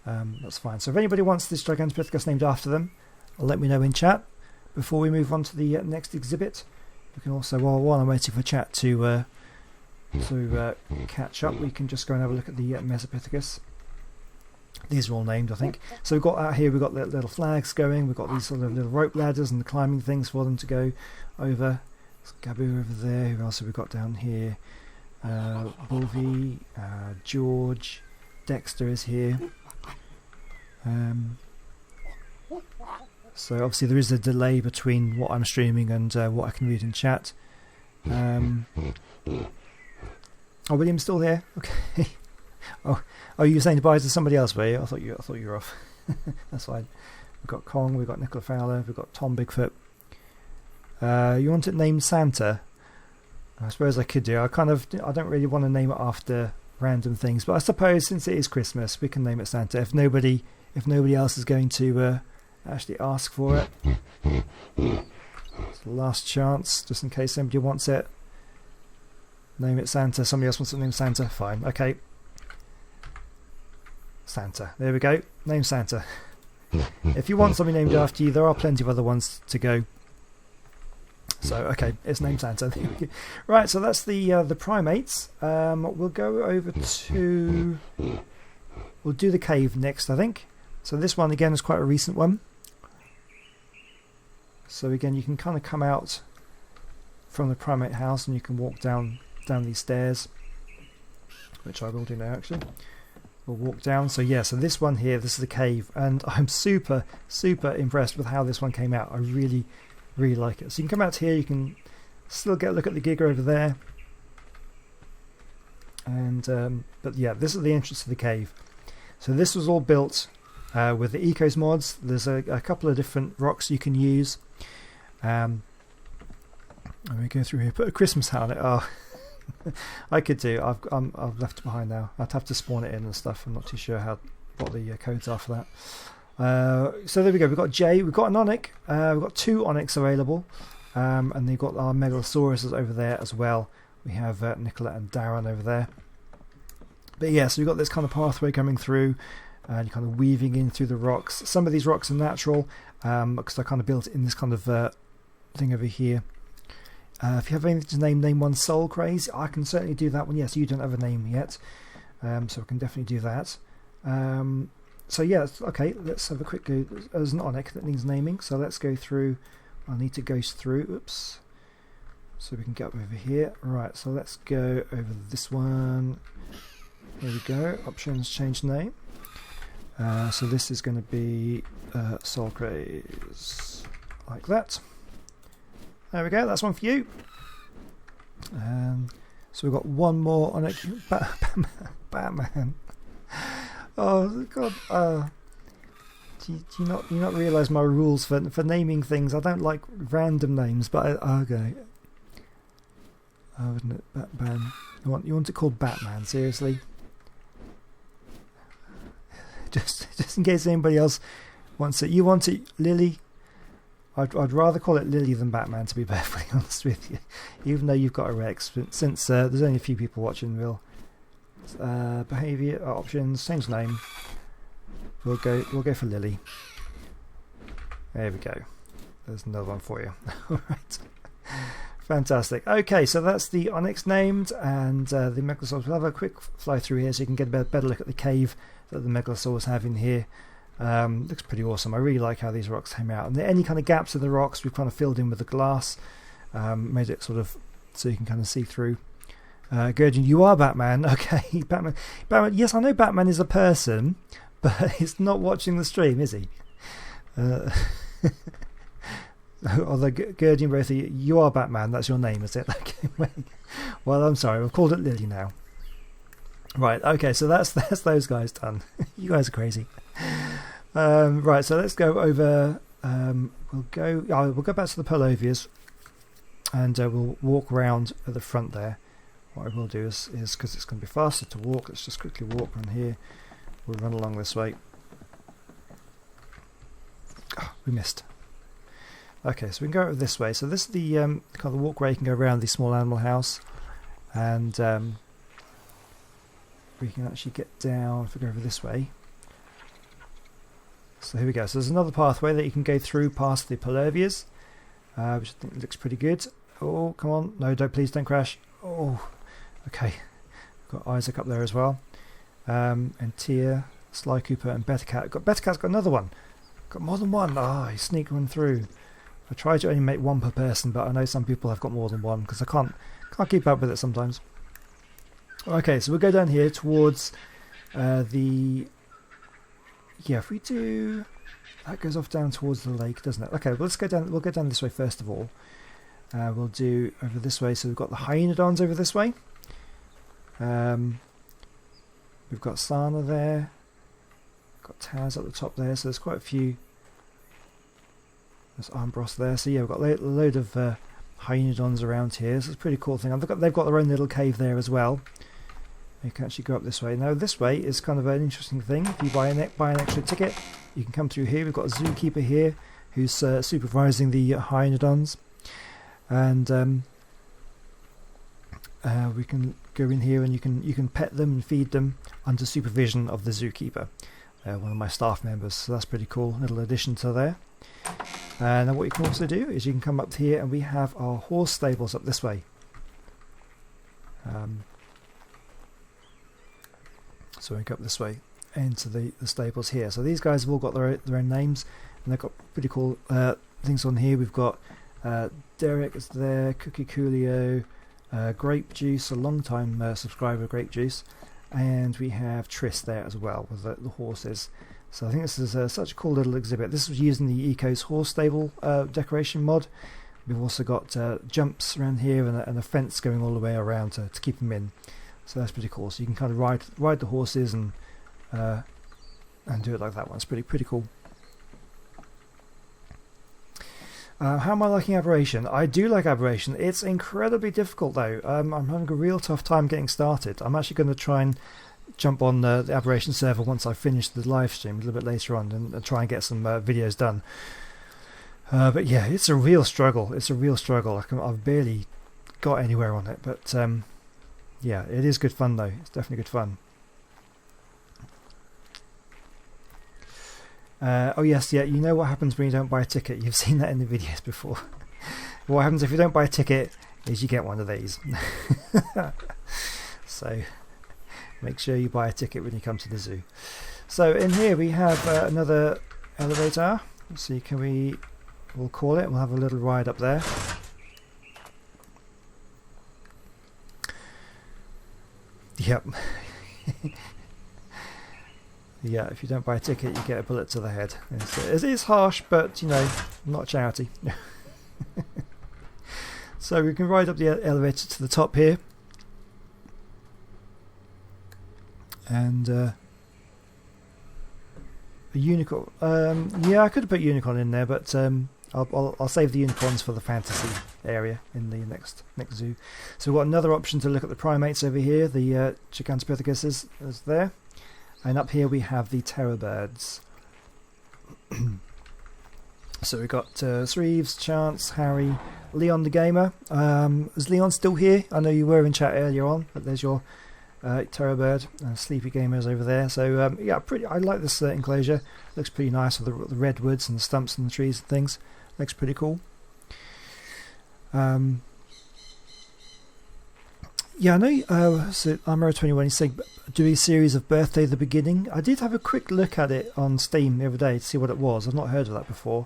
That's fine. So if anybody wants this Gigantopithecus named after them, let me know in chat. Before we move on to the next exhibit, we can also, while I'm waiting for chat to catch up, we can just go and have a look at the Mesopithecus. These are all named, I think. So we've got out here, we've got the little flags going. We've got these sort of little rope ladders and the climbing things for them to go over. There's Gabu over there. Who else have we got down here? Bulvi, George, Dexter is here. So obviously there is a delay between what I'm streaming and what I can read in chat. William's still there. Okay. Oh, you were saying goodbye to somebody else, were you? I thought you were off. That's fine. We've got Kong, we've got Nicola Fowler, we've got Tom Bigfoot. You want it named Santa? I suppose I could do. I don't really want to name it after random things, but I suppose since it is Christmas, we can name it Santa. If nobody else is going to actually ask for it, it's the last chance, just in case somebody wants it. Name it Santa. Somebody else wants it named Santa. Fine. Okay. Santa. There we go. Name Santa. If you want something named after you, there are plenty of other ones to go. So okay, it's named Santa. Right, so that's the primates. We'll go over to. We'll do the cave next, I think. So this one again is quite a recent one. So again, you can kind of come out from the primate house and you can walk down these stairs, which I will do now actually. We'll walk down. So yeah, so this one here, this is the cave, and I'm super impressed with how this one came out. I really like it. So you can come out here, you can still get a look at the Giga over there, and but yeah, this is the entrance to the cave. So this was all built with the Ecos mods. There's a couple of different rocks you can use. Let me go through here. Put a Christmas hat on it. Oh, I could do. I've left it behind now. I'd have to spawn it in and stuff. I'm not too sure what the codes are for So there we go. We've got Jay. We've got an Onyx. We've got 2 Onyx available. And they've got our Megalosauruses over there as well. We have Nicola and Darren over there. But yeah, so we've got this kind of pathway coming through. And you're kind of weaving in through the rocks. Some of these rocks are natural. Because I kind of built it in this kind of thing over here. If you have anything to name one Soul Craze. I can certainly do that one. Yes, you don't have a name yet. So I can definitely do that. So yeah, okay, let's have a quick go. There's an Onyx that needs naming, so let's go through. I need to go through, oops, so we can get up over here. Right, so let's go over this one. Here we go, options, change name. So this is going to be Soul Craze, like that. There we go, that's one for you. So we've got one more Onyx, Batman. Oh God! Do you not realise my rules for naming things? I don't like random names, but okay. Oh, wouldn't it, Batman? You want it called Batman? Seriously? Just in case anybody else wants it. You want it, Lily? I'd rather call it Lily than Batman, to be perfectly honest with you. Even though you've got a Rex, since there's only a few people watching, behaviour options, change name. We'll go for Lily. There we go. There's another one for you. All right, fantastic. Okay, so that's the Onyx named, and the Megalosaurus. We'll have a quick fly through here so you can get a better look at the cave that the Megalosaurus have in here. Looks pretty awesome. I really like how these rocks came out, and any kind of gaps in the rocks we've kind of filled in with the glass, made it sort of so you can kind of see through. Gurgin, you are Batman. Okay, Batman. Yes, I know Batman is a person, but he's not watching the stream, is he? Although Gurgin, both of you are Batman. That's your name, is it? Okay. Well, I'm sorry. I've called it Lily now. Right. Okay. So that's those guys done. You guys are crazy. Right. So let's go over. We'll go back to the Polovias, and we'll walk around at the front there. What I will do is because it's going to be faster to walk, let's just quickly walk from here. We'll run along this way. Oh, we missed. Okay, so we can go over this way. So this is the kind of the walkway. You can go around the small animal house, and we can actually get down if we go over this way. So here we go. So there's another pathway that you can go through past the Polovias, which I think looks pretty good. Oh, come on! No, please don't crash. Oh. Okay, we've got Isaac up there as well, and Tia, Sly Cooper, and Bettercat. Bettercat's got another one. Got more than one. He sneaked one through. I try to only make one per person, but I know some people have got more than one because I can't keep up with it sometimes. Okay, so we'll go down here towards the. Yeah, if we do, that goes off down towards the lake, doesn't it? Okay, well, let's go down. We'll go down this way first of all. We'll do over this way. So we've got the Hyaenodons over this way. We've got Sana there, got Taz at the top there, so there's quite a few. There's Armbros there, so yeah, we've got a load of Hyaenodons around here. So it's a pretty cool thing. They've got their own little cave there as well. You can actually go up this way. Now this way is kind of an interesting thing. If you buy an extra ticket, you can come through here. We've got a zookeeper here who's supervising the Hyaenodons, and we can go in here and you can pet them and feed them under supervision of the zookeeper, one of my staff members. So that's pretty cool, little addition to there. And then what you can also do is you can come up here and we have our horse stables up this way. So we go up this way into the stables here. So these guys have all got their own names, and they've got pretty cool things on here. We've got Derek is there, Cookie Coolio, Grape Juice, a long time subscriber, Grape Juice, and we have Triss there as well with the horses. So I think this is such a cool little exhibit. This was using the Ecos horse stable decoration mod. We've also got jumps around here and a fence going all the way around to keep them in. So that's pretty cool. So you can kind of ride the horses and do it like that one. It's pretty cool. How am I liking Aberration? I do like Aberration. It's incredibly difficult though. I'm having a real tough time getting started. I'm actually going to try and jump on the Aberration server once I finish the live stream a little bit later on and try and get some videos done. But yeah, it's a real struggle. It's a real struggle. I've barely got anywhere on it, but yeah, it is good fun though. It's definitely good fun. Oh yes, yeah, you know what happens when you don't buy a ticket. You've seen that in the videos before. What happens if you don't buy a ticket is you get one of these. So make sure you buy a ticket when you come to the zoo. So in here we have another elevator. Let's see, we'll call it, we'll have a little ride up there. Yep. Yeah, if you don't buy a ticket, you get a bullet to the head. It is harsh, but you know, not a charity. So we can ride up the elevator to the top here, and a unicorn. Yeah, I could have put unicorn in there, but I'll save the unicorns for the fantasy area in the next zoo. So we've got another option to look at the primates over here. The Gigantopithecus is there. And up here we have the terror birds. So we've got Shreeves, Chance, Harry, Leon the Gamer. Is Leon still here? I know you were in chat earlier on, but there's your terror bird. Sleepy Gamer's over there. So yeah, I like this enclosure. Looks pretty nice with the redwoods and the stumps and the trees and things. Looks pretty cool. Yeah, I know. So Armor21 is saying do a series of Birthday the Beginning. I did have a quick look at it on Steam the other day to see what it was. I've not heard of that before.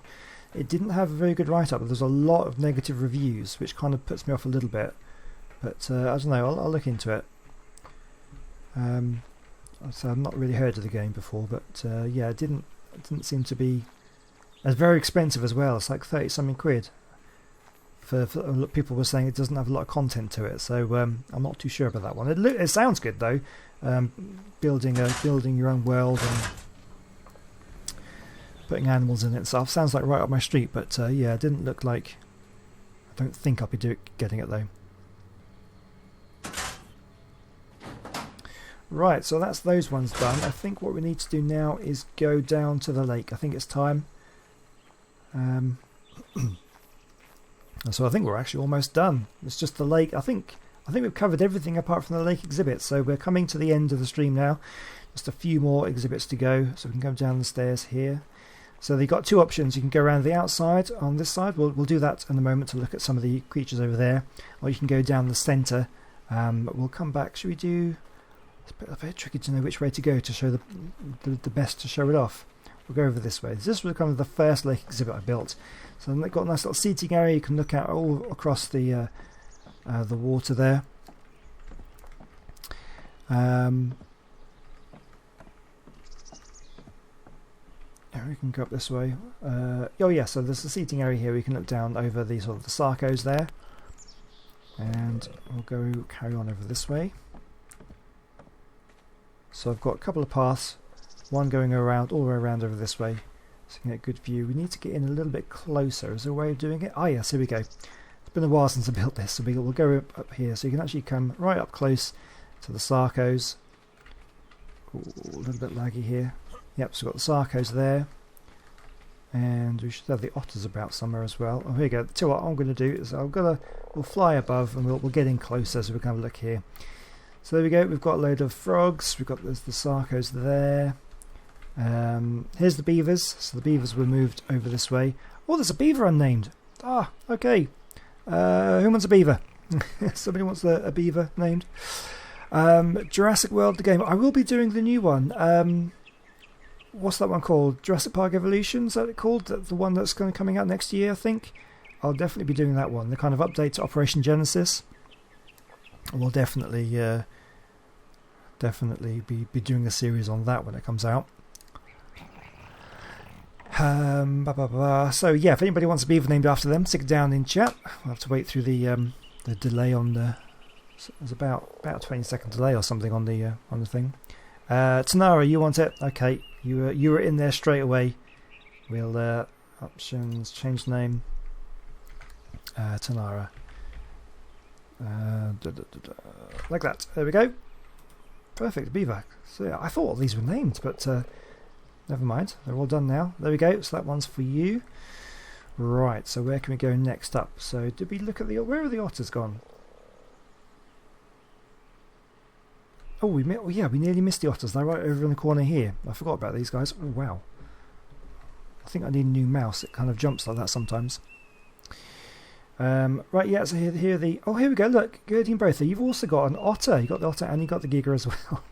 It didn't have a very good write-up. There's a lot of negative reviews, which kind of puts me off a little bit. But I don't know. I'll look into it. So I've not really heard of the game before, but yeah, it didn't seem to be. It's very expensive as well. It's like 30-something quid. For people were saying it doesn't have a lot of content to it, so I'm not too sure about that one. It sounds good though, building your own world and putting animals in it and stuff. Sounds like right up my street, but yeah, it didn't look like. I don't think I'll be getting it though. Right, so that's those ones done. I think what we need to do now is go down to the lake. I think it's time. So I think we're actually almost done. It's just the lake. I think we've covered everything apart from the lake exhibit. So we're coming to the end of the stream now. Just a few more exhibits to go. So we can go down the stairs here. So they've got two options. You can go around the outside on this side. We'll do that in a moment to look at some of the creatures over there. Or you can go down the centre. We'll come back. Should we do... It's a bit tricky to know which way to go to show the best to show it off. We'll go over this way. This was kind of the first lake exhibit I built. So they've got a nice little seating area. You can look out all across the water there. We can go up this way. Oh yeah, so there's a seating area here. We can look down over the sort of the sarcos there, and we'll carry on over this way. So I've got a couple of paths, one going around all the way around over this way. So you can get a good view. We need to get in a little bit closer. Is there a way of doing it? Ah yes, here we go. It's been a while since I built this, so we'll go up here. So you can actually come right up close to the sarcos. Ooh, a little bit laggy here. Yep, so we've got the sarcos there. And we should have the otters about somewhere as well. Oh, here you go. Tell you what I'm going to do is we'll fly above and we'll get in closer so we can have a look here. So there we go. We've got a load of frogs. We've got the sarcos there. Here's the beavers. So the beavers were moved over this way. Oh, there's a beaver unnamed. Ah, okay. Who wants a beaver? Somebody wants a beaver named. Jurassic World, the game. I will be doing the new one. What's that one called? Jurassic Park Evolution, is that it called? The one that's coming out next year, I think. I'll definitely be doing that one. The kind of update to Operation Genesis. We'll definitely be doing a series on that when it comes out. So yeah, if anybody wants a beaver named after them, stick it down in chat. We'll have to wait through the delay on the. There's about a 20-second delay or something on the thing. Tanara, you want it? Okay, you were in there straight away. We'll options change name. Tanara. Like that. There we go. Perfect, beaver. So yeah, I thought these were named, but never mind. They're all done now. There we go. So that one's for you. Right, so where can we go next up? So did we look at the... Where are the otters gone? Oh, we nearly missed the otters. They're right over in the corner here. I forgot about these guys. Oh, wow. I think I need a new mouse. It kind of jumps like that sometimes. Right, yeah, so here are the... Oh, here we go. Look, Gertie and Bertha. You've also got an otter. You've got the otter and you've got the Giga as well.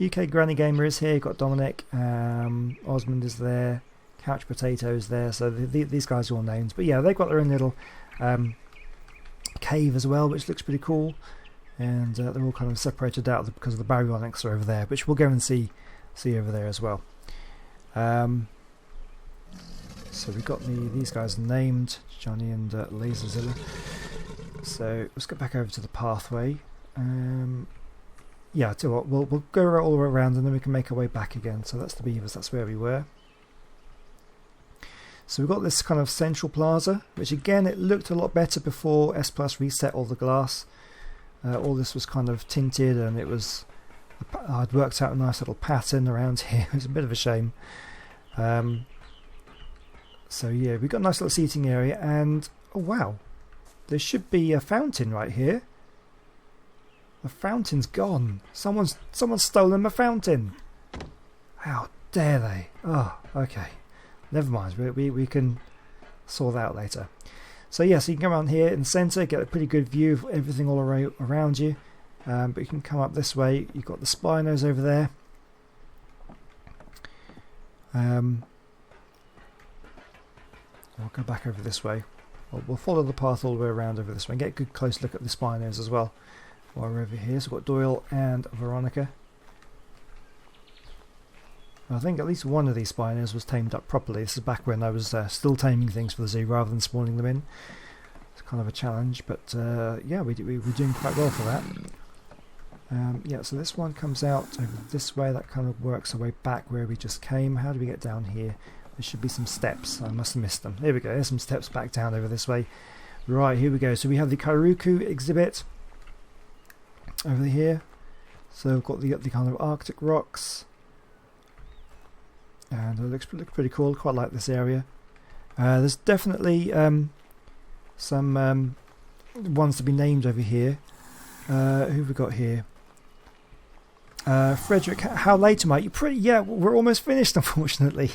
UK Granny Gamer is here. You've got Dominic. Osmond is there. Couch Potatoes there. So these guys are all named. But yeah, they've got their own little cave as well, which looks pretty cool. And they're all kind of separated out because of the baryonyx are over there, which we'll go and see over there as well. So we've got these guys named, Johnny and Laserzilla. So let's get back over to the pathway. Yeah, I tell you what, we'll go all around and then we can make our way back again. So that's the beavers, that's where we were. So we've got this kind of central plaza, which again, it looked a lot better before S Plus reset all the glass. All this was kind of tinted and it was... I'd worked out a nice little pattern around here. It was a bit of a shame. So yeah, we've got a nice little seating area and... Oh wow! There should be a fountain right here. The fountain's gone. Someone's stolen my fountain. How dare they? Oh, okay. Never mind. We can sort that out later. So yeah, so you can come around here in the centre, get a pretty good view of everything all around you. But you can come up this way. You've got the Spinos over there. I'll go back over this way. We'll follow the path all the way around over this way and get a good close look at the Spinos as well while we're over here. So we've got Doyle and Veronica. I think at least one of these Spinos was tamed up properly. This is back when I was still taming things for the zoo rather than spawning them in. It's kind of a challenge, but yeah, we're doing quite well for that. Yeah, so this one comes out over this way. That kind of works our way back where we just came. How do we get down here? There should be some steps. I must have missed them. There we go. There's some steps back down over this way. Right, here we go. So we have the Kairuku exhibit over here. So we've got the kind of Arctic rocks. And it looks pretty cool. Quite like this area. There's definitely some ones to be named over here. Who have we got here? Frederick, how late am I? Yeah, we're almost finished, unfortunately.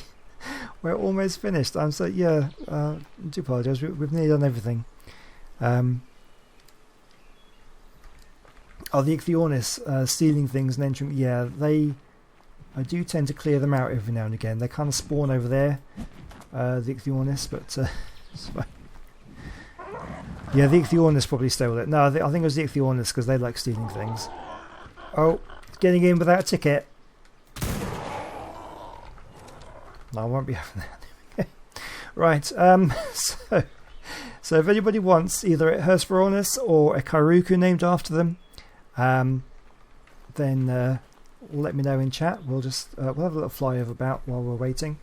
We're almost finished. I'm so yeah. I do apologise. We've nearly done everything. Oh, the Ichthyornis stealing things and entering. Yeah, I do tend to clear them out every now and again. They kind of spawn over there, the Ichthyornis, but yeah, the Ichthyornis probably stole it. No, I think it was the Ichthyornis because they like stealing things. Oh, getting in without a ticket. No, I won't be having that. Right, so if anybody wants either a Hesperornis or a Kairuku named after them, then let me know in chat. We'll just we'll have a little flyover about while we're waiting.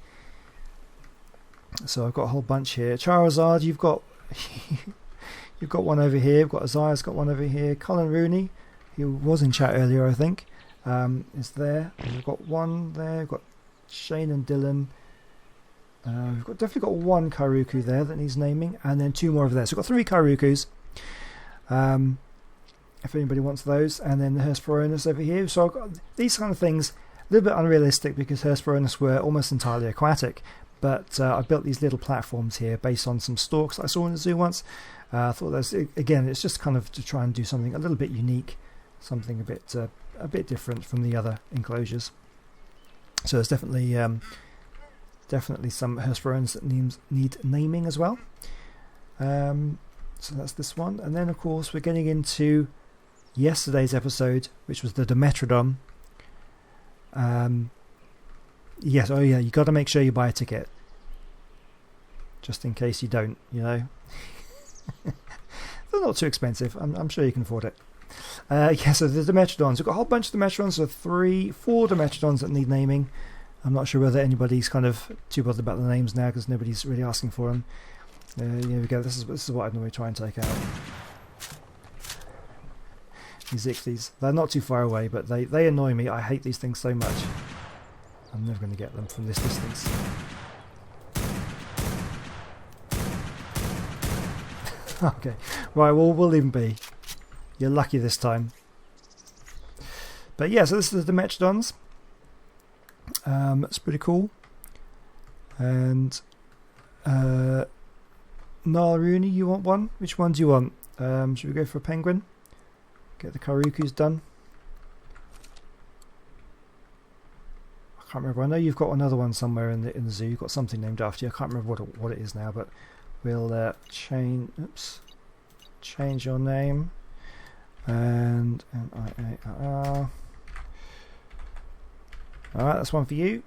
So I've got a whole bunch here. Charizard, you've got you've got one over here. We've got Isaiah's got one over here. Colin Rooney, he was in chat earlier, I think, is there. We've got one there. We've got Shane and Dylan. We've definitely got one Kairuku there that needs naming, and then two more over there. So we've got 3 Kairukus. If anybody wants those, and then the Hesperornis over here. So I've got these kind of things, a little bit unrealistic because Hesperornis were almost entirely aquatic. But I built these little platforms here based on some stalks that I saw in the zoo once. I thought that's again, it's just kind of to try and do something a little bit unique, something a bit different from the other enclosures. So there's definitely some Hesperornis that need naming as well. So that's this one, and then of course we're getting into yesterday's episode, which was the Dimetrodon. Yes, oh yeah, you got to make sure you buy a ticket, just in case you don't. You know, they're not too expensive. I'm sure you can afford it. Yeah, so the Dimetrodons. We've got a whole bunch of Dimetrodons. So 4 Dimetrodons that need naming. I'm not sure whether anybody's kind of too bothered about the names now because nobody's really asking for them. Here we go. This is what I'd normally try and take out. These Ichthyes. They're not too far away, but they annoy me. I hate these things so much. I'm never going to get them from this distance. Okay, right, well, we'll leave them be. You're lucky this time. But yeah, so this is the Dimetrodons. It's pretty cool. And Naruni, you want one? Which one do you want? Should we go for a penguin? Get the Karukus done. I can't remember. I know you've got another one somewhere in the zoo. You've got something named after you. I can't remember what it is now, but we'll change your name. And Alright, that's one for you.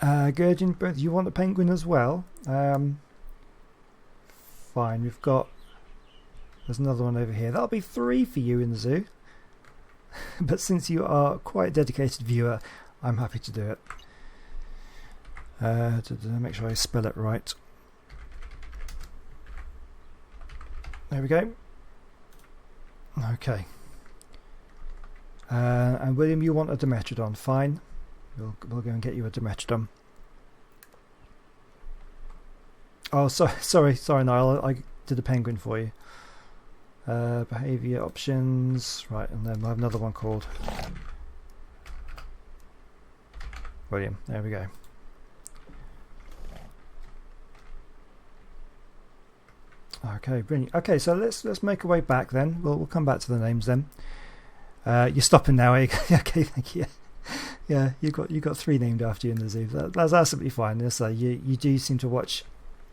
Gurgin, but you want a penguin as well? Fine, there's another one over here. That'll be 3 for you in the zoo. But since you are quite a dedicated viewer, I'm happy to do it. To make sure I spell it right. There we go. Okay. And William, you want a Dimetrodon? Fine. We'll go and get you a Dimetrodon. Oh, sorry, Niall. I did a penguin for you. Behaviour options. Right, and then we'll have another one called William. There we go. Okay, brilliant. Okay, so let's make our way back then. We'll come back to the names then. You're stopping now, eh? Okay, thank you. Yeah, you got 3 named after you in the zoo. That's absolutely fine. So you do seem to watch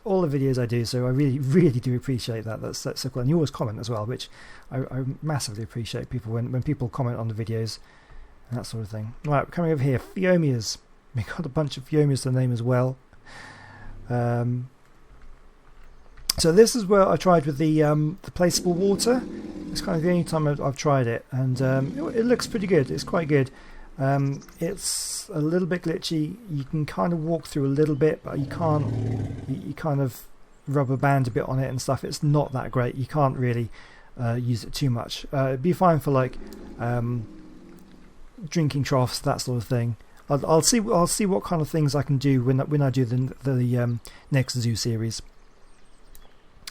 all the videos I do, so I really do appreciate that. That's so cool. And you always comment as well, which I massively appreciate people when people comment on the videos and that sort of thing. Right, coming over here, Phiomias. We got a bunch of Phiomias to name as well. So this is where I tried with the placeable water. It's kind of the only time I've tried it, and it looks pretty good. It's quite good. It's a little bit glitchy. You can kind of walk through a little bit, but you can't. You kind of rubber band a bit on it and stuff. It's not that great. You can't really use it too much. It'd be fine for like drinking troughs, that sort of thing. I'll see what kind of things I can do when I do the next zoo series.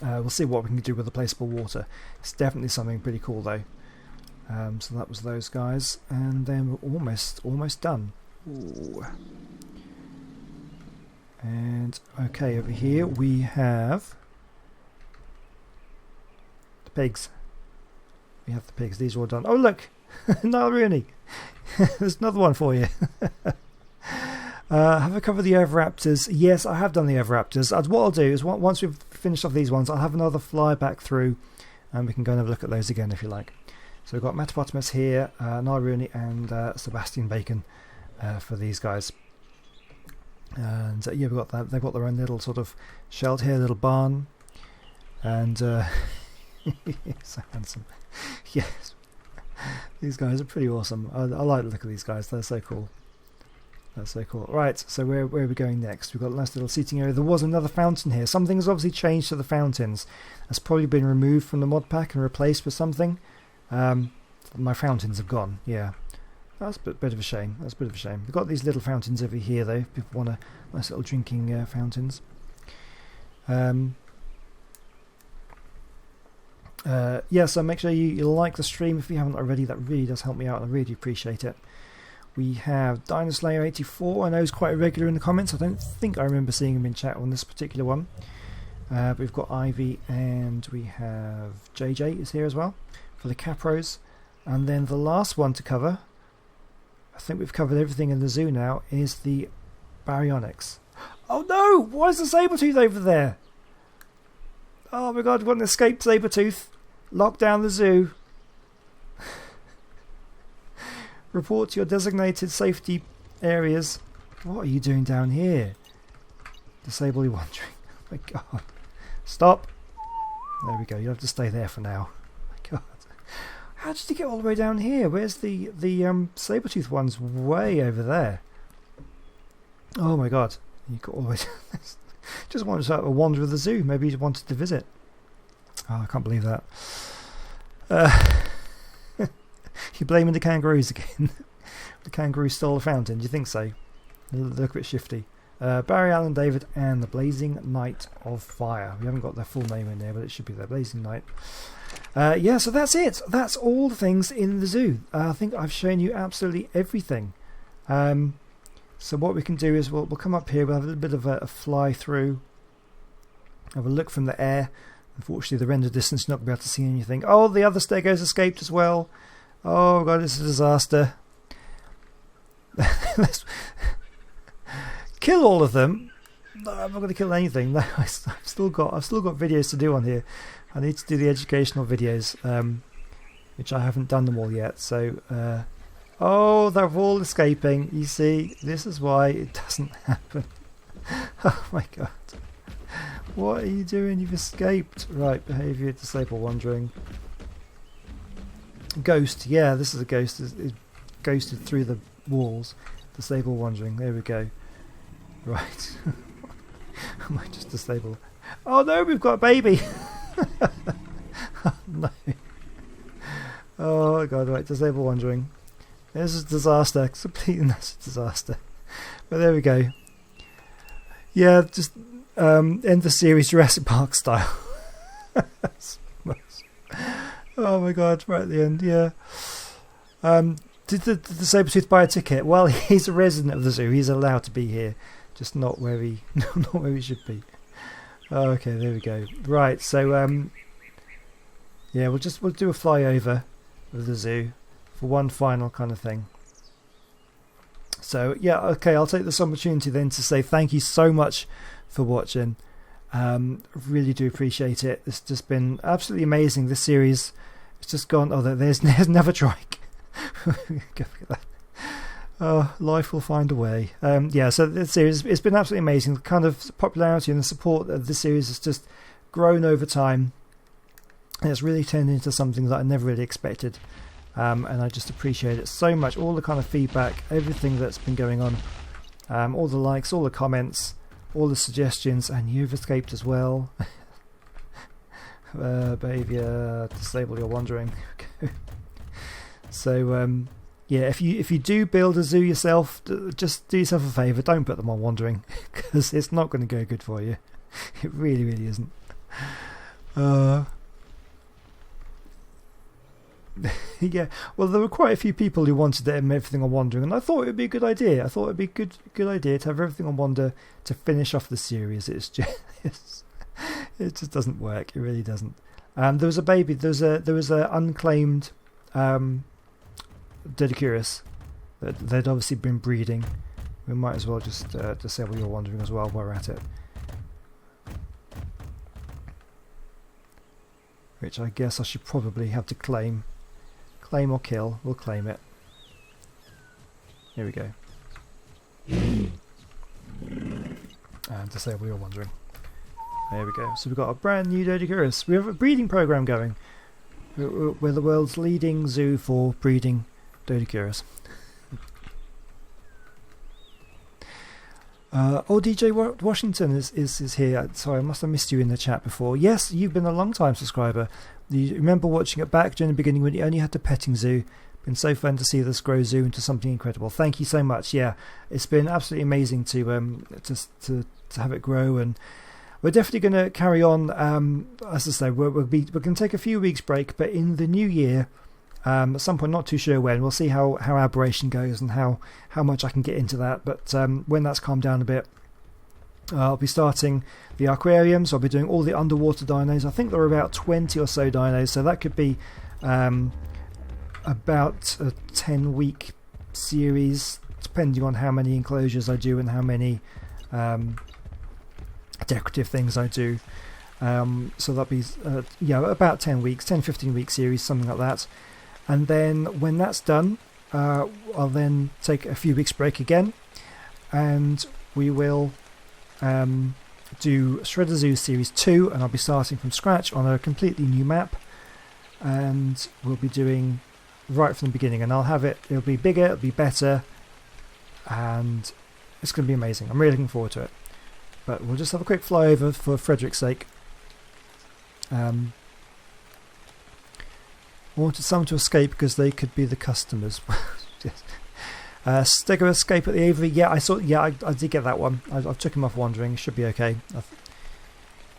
We'll see what we can do with the placeable water. It's definitely something pretty cool though. So that was those guys, and then we're almost done. Ooh. And okay, over here we have the pigs. We have the pigs. These are all done. Oh look, Niall Rooney. There's another one for you. Have I covered the Oviraptors? Yes, I have done the Oviraptors. What I'll do is once we've finished off these ones, I'll have another fly back through, and we can go and have a look at those again if you like. So we've got Metapotamus here, Niall Rooney and Sebastian Bacon for these guys. And yeah, we've got that. They've got their own little sort of shelter here, little barn, and so handsome. Yes, these guys are pretty awesome. I like the look of these guys. They're so cool. That's so cool. Right, so where are we going next? We've got a nice little seating area. There was another fountain here. Something has obviously changed to the fountains. That's probably been removed from the mod pack and replaced with something. My fountains have gone. Yeah, that's a bit of a shame. That's a bit of a shame. We've got these little fountains over here though. If people want a nice little drinking fountains. Yeah, so make sure you like the stream if you haven't already. That really does help me out. I really appreciate it. We have Dinoslayer84. I know he's quite regular in the comments. I don't think I remember seeing him in chat on this particular one. But we've got Ivy, and we have JJ is here as well for the Capros. And then the last one to cover, I think we've covered everything in the zoo now, is the Baryonyx. Oh no! Why is the Sabertooth over there? Oh my god, we've got an escaped Sabertooth. Lock down the zoo. Report to your designated safety areas. What are you doing down here? Disable your wandering. Oh my god. Stop. There we go. You have to stay there for now. Oh my god. How did you get all the way down here? Where's the Sabertooth one's way over there? Oh my god. You got all the way down this. Just wanted to have a wander of the zoo. Maybe he wanted to visit. Oh, I can't believe that. You're blaming the kangaroos again. The kangaroo stole the fountain. Do you think so? Look a bit shifty. Barry Allen David and the Blazing Knight of Fire. We haven't got their full name in there, but it should be the Blazing Knight. Yeah, so that's it. That's all the things in the zoo. I think I've shown you absolutely everything. So what we can do is we'll come up here. We'll have a little bit of a fly through. Have a look from the air. Unfortunately, the render distance, you're not going to be able to see anything. Oh, the other stegos escaped as well. Oh god, it's a disaster. Let's kill all of them. No, I'm not going to kill anything. No, I've still got videos to do on here. I need to do the educational videos, which I haven't done them all yet. So, oh, they're all escaping. You see, this is why it doesn't happen. Oh my god. What are you doing? You've escaped. Right, behaviour, disable wandering. Ghost, yeah, this is a ghost. It's ghosted through the walls. Disable wandering. There we go. Right. I might just disable. Oh no, we've got a baby. Oh no. Oh god, right, disable wandering. This is a disaster. Completely a disaster. But there we go. Yeah, just end the series Jurassic Park style. Oh my god, right at the end, yeah. Did the Sabretooth buy a ticket? Well, he's a resident of the zoo. He's allowed to be here, just not where he should be. Oh, okay, there we go. Right, so yeah, we'll do a flyover of the zoo for one final kind of thing. So yeah, okay, I'll take this opportunity then to say thank you so much for watching. Really do appreciate it. It's just been absolutely amazing. This series, it's just gone. Oh, there's Nevertrike. Oh, life will find a way. Yeah, so this series, it's been absolutely amazing. The kind of popularity and the support of this series has just grown over time, and it's really turned into something that I never really expected. And I just appreciate it so much. All the kind of feedback, everything that's been going on, all the likes, all the comments, all the suggestions, and you've escaped as well. Behaviour, disable your wandering. So yeah, if you do build a zoo yourself, just do yourself a favour, don't put them on wandering, because it's not going to go good for you. It really, really isn't. Yeah, well, there were quite a few people who wanted to end everything on wandering, and I thought it would be a good idea. I thought it would be a good idea to have everything on wander to finish off the series. It's just it just doesn't work. It really doesn't. There was a baby. There was a unclaimed Doedicurus that they'd obviously been breeding. We might as well just disable your wandering as well while we're at it. Which I guess I should probably have to claim. Claim or kill. We'll claim it. Here we go. And disable your wandering. There we go. So we've got a brand new Doedicurus. We have a breeding program going. We're the world's leading zoo for breeding Doedicurus. Oh, DJ Washington is here. Sorry, I must have missed you in the chat before. Yes, you've been a long time subscriber. You remember watching it back during the beginning when you only had the petting zoo. Been so fun to see this grow zoo into something incredible. Thank you so much. Yeah, it's been absolutely amazing to have it grow, and we're definitely going to carry on. As I say, we're going to take a few weeks break, but in the new year, at some point, not too sure when, we'll see how Aberration goes and how much I can get into that. But when that's calmed down a bit, I'll be starting the aquariums. I'll be doing all the underwater dinos. I think there are about 20 or so dinos, so that could be about a 10-week series, depending on how many enclosures I do and how many decorative things I do. So that'll be about 10 weeks, 10-15 week series, something like that. And then when that's done, I'll then take a few weeks break again, and we will do Shredder Zoo Series 2, and I'll be starting from scratch on a completely new map, and we'll be doing right from the beginning, and it'll be bigger, it'll be better, and it's going to be amazing. I'm really looking forward to it. but we'll just have a quick flyover for Frederick's sake. I wanted some to escape because they could be the customers. Stego escape at the Aviary. Yeah, I saw. Yeah, I did get that one. I took him off wandering. Should be okay.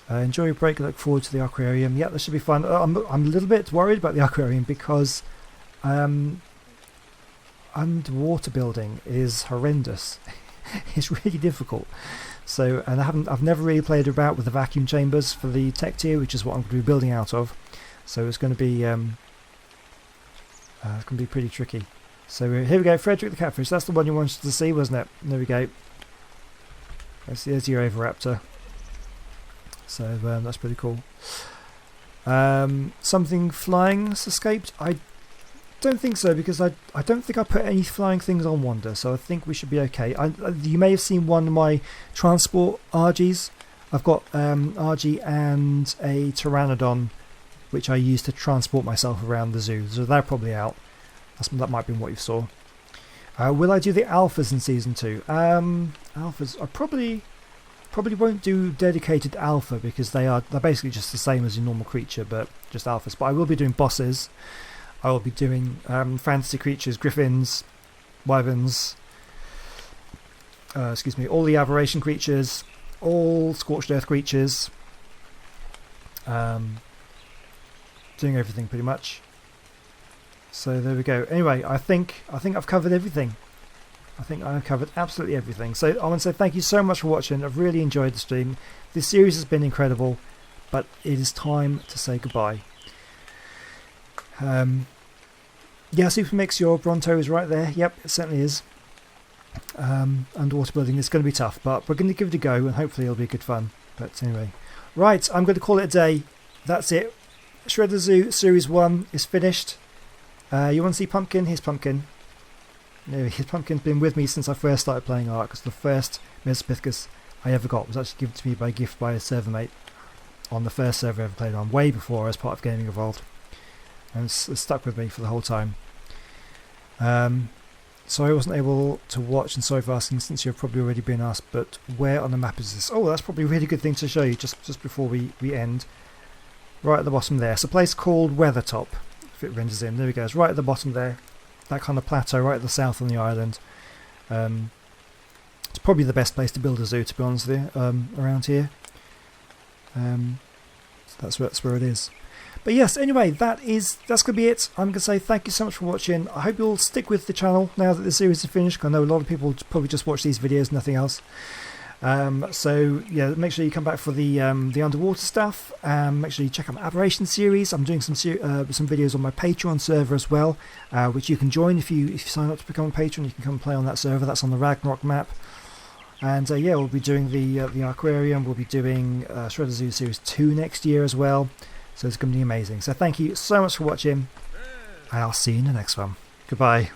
Enjoy your break. Look forward to the aquarium. Yeah, this should be fun. I'm a little bit worried about the aquarium because underwater building is horrendous. It's really difficult. So, and I've never really played about with the vacuum chambers for the tech tier, which is what I'm going to be building out of. So it's going to be pretty tricky. So here we go, Frederick the catfish. That's the one you wanted to see, wasn't it? There we go. There's your Oviraptor. So that's pretty cool. Something flying has escaped. I don't think so, because I don't think I put any flying things on Wander, so I think we should be okay. You may have seen one of my transport RGs. I've got RG and a Pteranodon, which I use to transport myself around the zoo, so they're probably out. That might be what you saw. Will I do the alphas in season 2? Alphas, I probably won't do dedicated alpha, because they're basically just the same as your normal creature, but just alphas. But I will be doing bosses. I will be doing fantasy creatures, griffins, wyverns, all the aberration creatures, all scorched earth creatures, doing everything pretty much. So there we go. Anyway, I think I've covered everything. I think I've covered absolutely everything. So I want to say thank you so much for watching. I've really enjoyed the stream. This series has been incredible, but it is time to say goodbye. Yeah, Supermix, your Bronto is right there. Yep, it certainly is. Underwater building is going to be tough, but we're going to give it a go, and hopefully it'll be good fun. But anyway, right, I'm going to call it a day. That's it. Shredder Zoo Series 1 is finished. You want to see Pumpkin? Here's Pumpkin. No, his Pumpkin's been with me since I first started playing Ark, because the first Mesopithecus I ever got was actually given to me by gift by a server mate on the first server I ever played on, way before as part of Gaming Evolved. And it's stuck with me for the whole time. So I wasn't able to watch, and sorry for asking, since you've probably already been asked, but where on the map is this? Oh, that's probably a really good thing to show you just before we end. Right at the bottom there. It's a place called Weathertop, if it renders in. There we go, it's right at the bottom there. That kind of plateau right at the south on the island. It's probably the best place to build a zoo, to be honest with you, around here. So that's where it is. But yes, anyway, that's going to be it. I'm going to say thank you so much for watching. I hope you'll stick with the channel now that the series is finished, because I know a lot of people probably just watch these videos, nothing else. So yeah, make sure you come back for the underwater stuff. Make sure you check out my Aberration series. I'm doing some videos on my Patreon server as well, which you can join if you sign up to become a patron. You can come and play on that server. That's on the Ragnarok map. And yeah, we'll be doing the aquarium. We'll be doing Shredder Zoo Series 2 next year as well. So it's going to be amazing. So thank you so much for watching, and I'll see you in the next one. Goodbye.